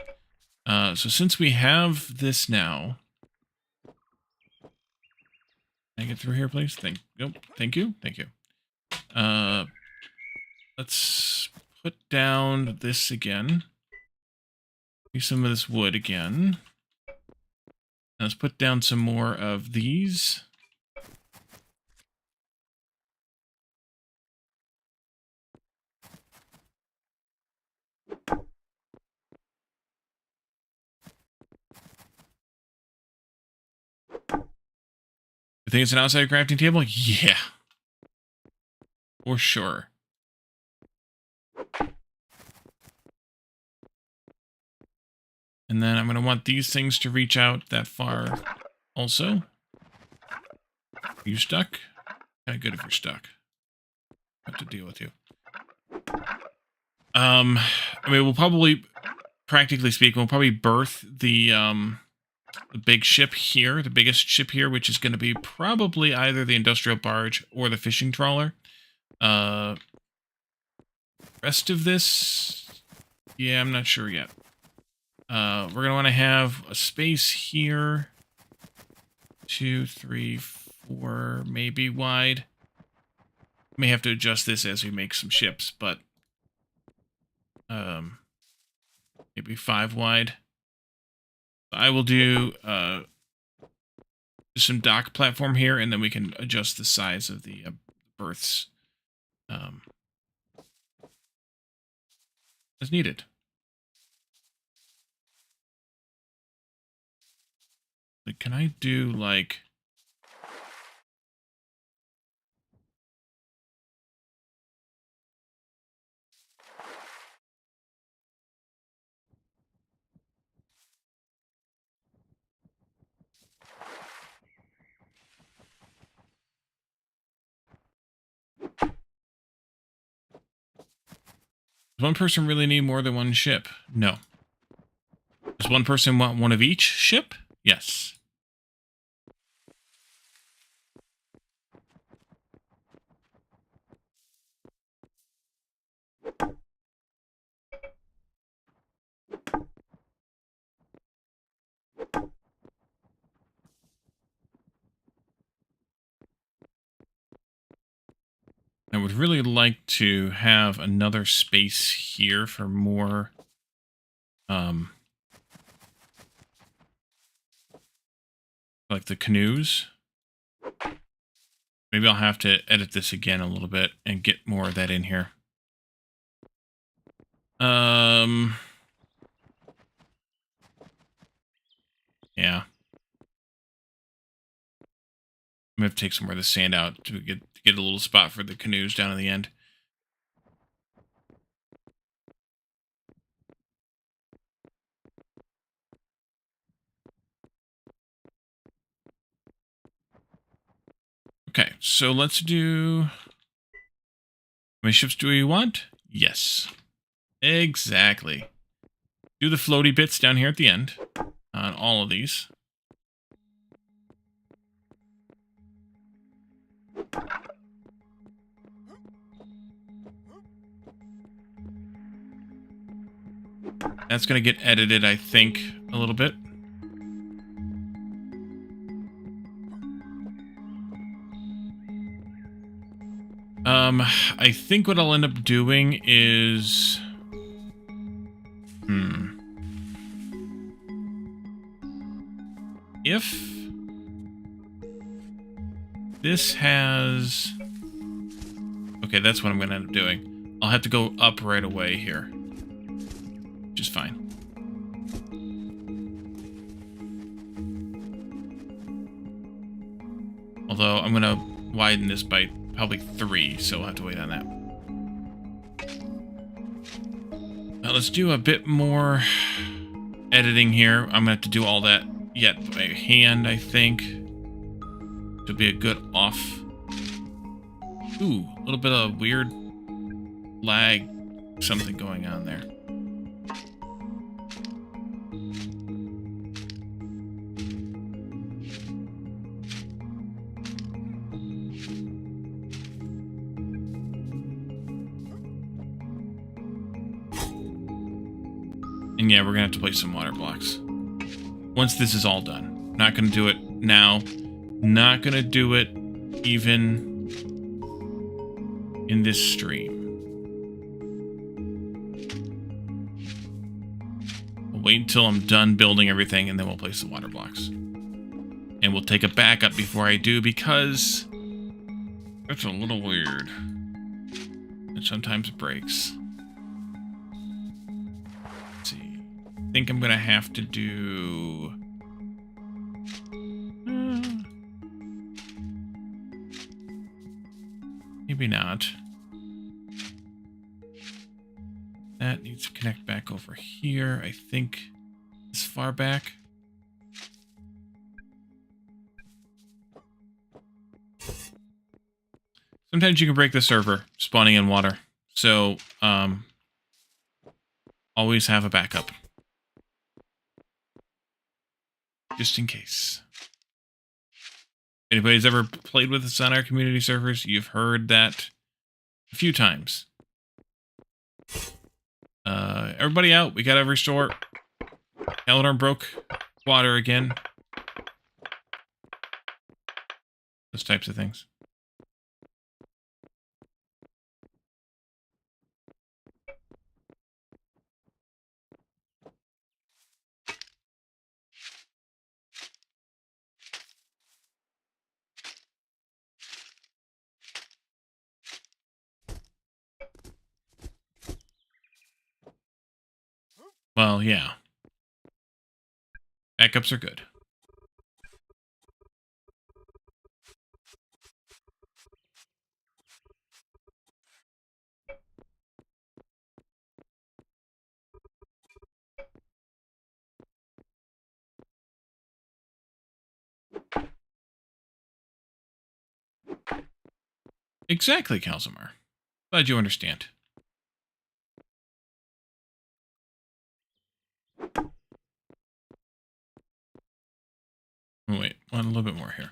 So since we have this now, can I get through here, please? Thank you. Let's put down this again. Use some of this wood again. Let's put down some more of these. You think it's an outside crafting table? Yeah. For sure. And then I'm going to want these things to reach out that far also. Are you stuck? Kind of good if you're stuck. I have to deal with you. I mean, we'll probably, practically speaking, we'll probably berth the big ship here, the biggest ship here, which is going to be probably either the industrial barge or the fishing trawler. Rest of this, yeah, I'm not sure yet. We're going to want to have a space here, 2, 3, 4, maybe wide. May have to adjust this as we make some ships, but maybe 5 wide. I will do some dock platform here, and then we can adjust the size of the berths as needed. Like, can I do like... Does one person really need more than one ship? No. Does one person want one of each ship? Yes. I would really like to have another space here for more like the canoes. Maybe I'll have to edit this again a little bit and get more of that in here. Yeah. I'm gonna have to take some more of the sand out to get a little spot for the canoes down in the end. Okay, so let's do... How many ships do we want? Yes. Exactly. Do the floaty bits down here at the end on all of these. That's going to get edited, I think, a little bit. I think what I'll end up doing is... If this has... Okay, that's what I'm going to end up doing. I'll have to go up right away here. Which is fine. Although I'm going to widen this by probably 3, so we'll have to wait on that. Now let's do a bit more editing here. I'm going to have to do all that yet by hand, I think. It'll be a good off. Ooh, a little bit of weird lag, something going on there. And yeah, we're gonna have to place some water blocks once this is all done. Not gonna do it now. Not gonna do it even in this stream. We'll wait until I'm done building everything, and then we'll place the water blocks. And we'll take a backup before I do, because that's a little weird. It sometimes breaks. Let's see. I think I'm gonna have to do... maybe not. That needs to connect back over here, I think. This far back. Sometimes you can break the server spawning in water. So, always have a backup. Just in case. Anybody's ever played with us on our community servers, you've heard that a few times. Everybody out. We gotta restore. Eleanor broke water again. Those types of things. Well, yeah. Backups are good. Exactly, Calzamar. Glad you understand. Oh, wait, want a little bit more here.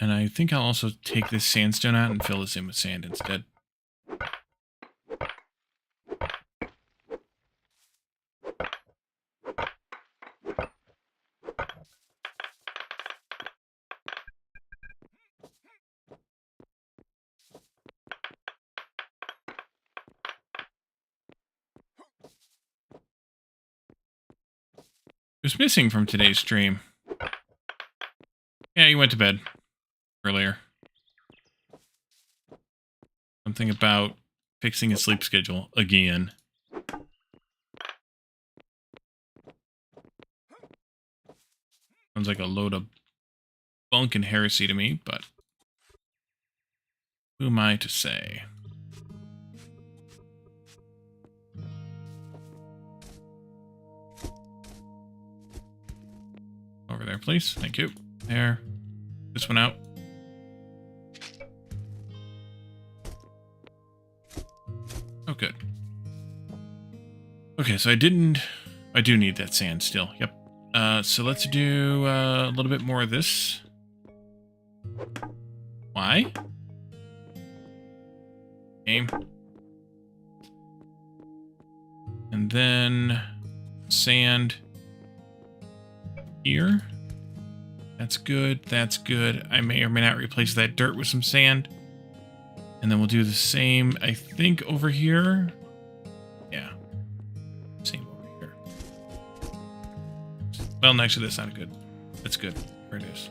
And I think I'll also take this sandstone out and fill this in with sand instead. Who's missing from today's stream? Yeah, you went to bed earlier. Something about fixing his sleep schedule again. Sounds like a load of bunk and heresy to me, but who am I to say? Over there, please. Thank you. There. This one out. Oh, good. Okay, so I do need that sand still. Yep. So let's do a little bit more of this. Why? Game. And then sand here. That's good. That's good. I may or may not replace that dirt with some sand. And then we'll do the same, I think, over here. Yeah. Same over here. Well, actually, that's not good. That's good. There it is.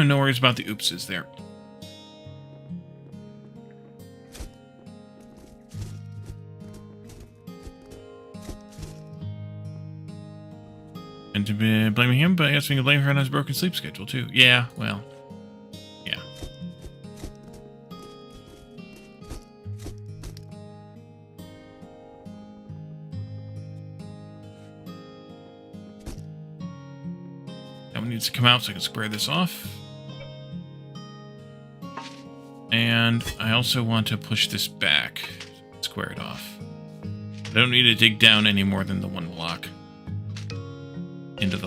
No worries about the oopses there. shouldn't have been blaming him, but I guess we can blame her on his broken sleep schedule too. Yeah, well, yeah. That one needs to come out so I can square this off. And I also want to push this back, square it off. I don't need to dig down any more than the one block into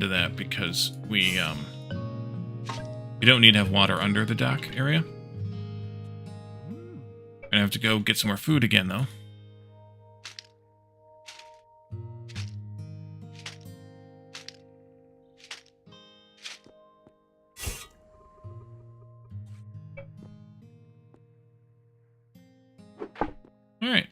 that because we don't need to have water under the dock area. Gonna have to go get some more food again though. All right.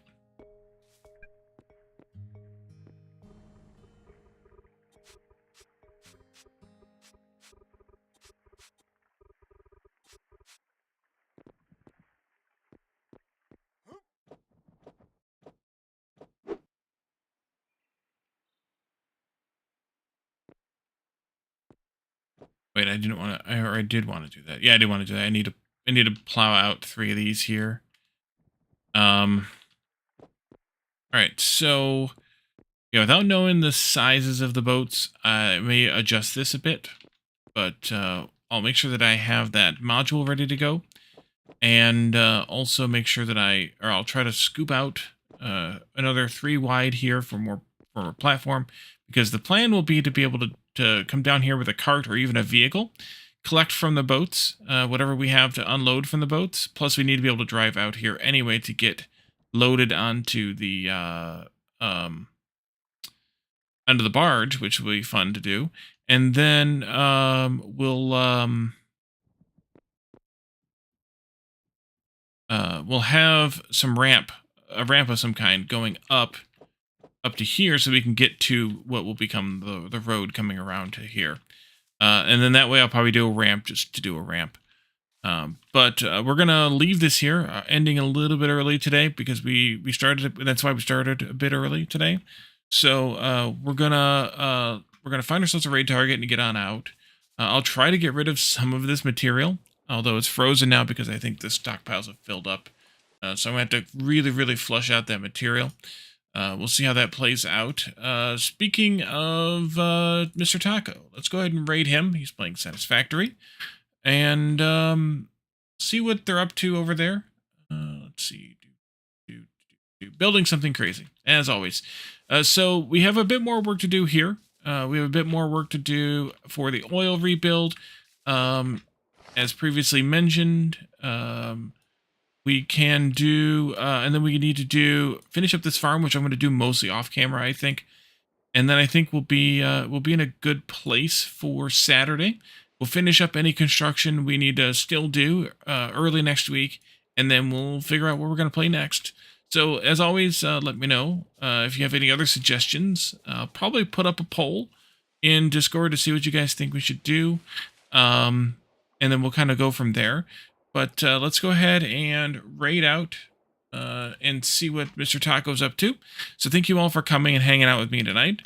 Wait, I didn't want to, or I did want to do that. Yeah, I did want to do that. I need to plow out 3 of these here. All right, so yeah, without knowing the sizes of the boats, I may adjust this a bit, but I'll make sure that I have that module ready to go, and also make sure that I'll try to scoop out another 3 wide here for a platform, because the plan will be to be able to come down here with a cart or even a vehicle, collect from the boats whatever we have to unload from the boats. Plus, we need to be able to drive out here anyway to get loaded onto the barge, which will be fun to do. And then we'll have a ramp of some kind going up to here, so we can get to what will become the road coming around to here. And then that way I'll probably do a ramp just to do a ramp. But we're going to leave this here, ending a little bit early today because we started, that's why we started a bit early today. So we're going to find ourselves a raid target and get on out. I'll try to get rid of some of this material, although it's frozen now because I think the stockpiles have filled up. So I'm going to have to really, really flush out that material. We'll see how that plays out. Speaking of Mr. Taco, let's go ahead and raid him. He's playing Satisfactory. And see what they're up to over there. Let's see. Building something crazy, as always. So we have a bit more work to do here. We have a bit more work to do for the oil rebuild. As previously mentioned, we can do, and then we need to finish up this farm, which I'm going to do mostly off camera, I think. And then I think we'll be in a good place for Saturday. We'll finish up any construction we need to still do early next week, and then we'll figure out what we're going to play next. So as always, let me know if you have any other suggestions. I'll probably put up a poll in Discord to see what you guys think we should do, and then we'll kind of go from there. But let's go ahead and raid out and see what Mr. Taco's up to. So thank you all for coming and hanging out with me tonight.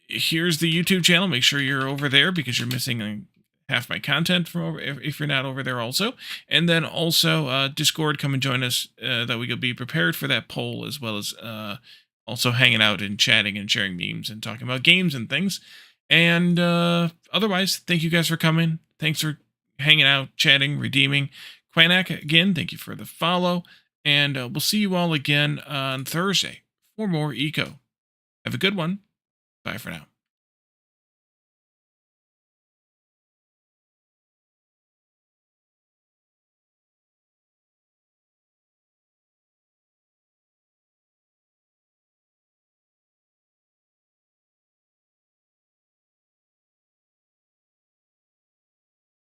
Here's the YouTube channel. Make sure you're over there because you're missing half my content from over if you're not over there also. And then also Discord, come and join us. That we could be prepared for that poll, as well as also hanging out and chatting and sharing memes and talking about games and things. And otherwise, thank you guys for coming. Thanks for hanging out, chatting, redeeming. Quanak, again, thank you for the follow. And we'll see you all again on Thursday for more Eco. Have a good one. Bye for now.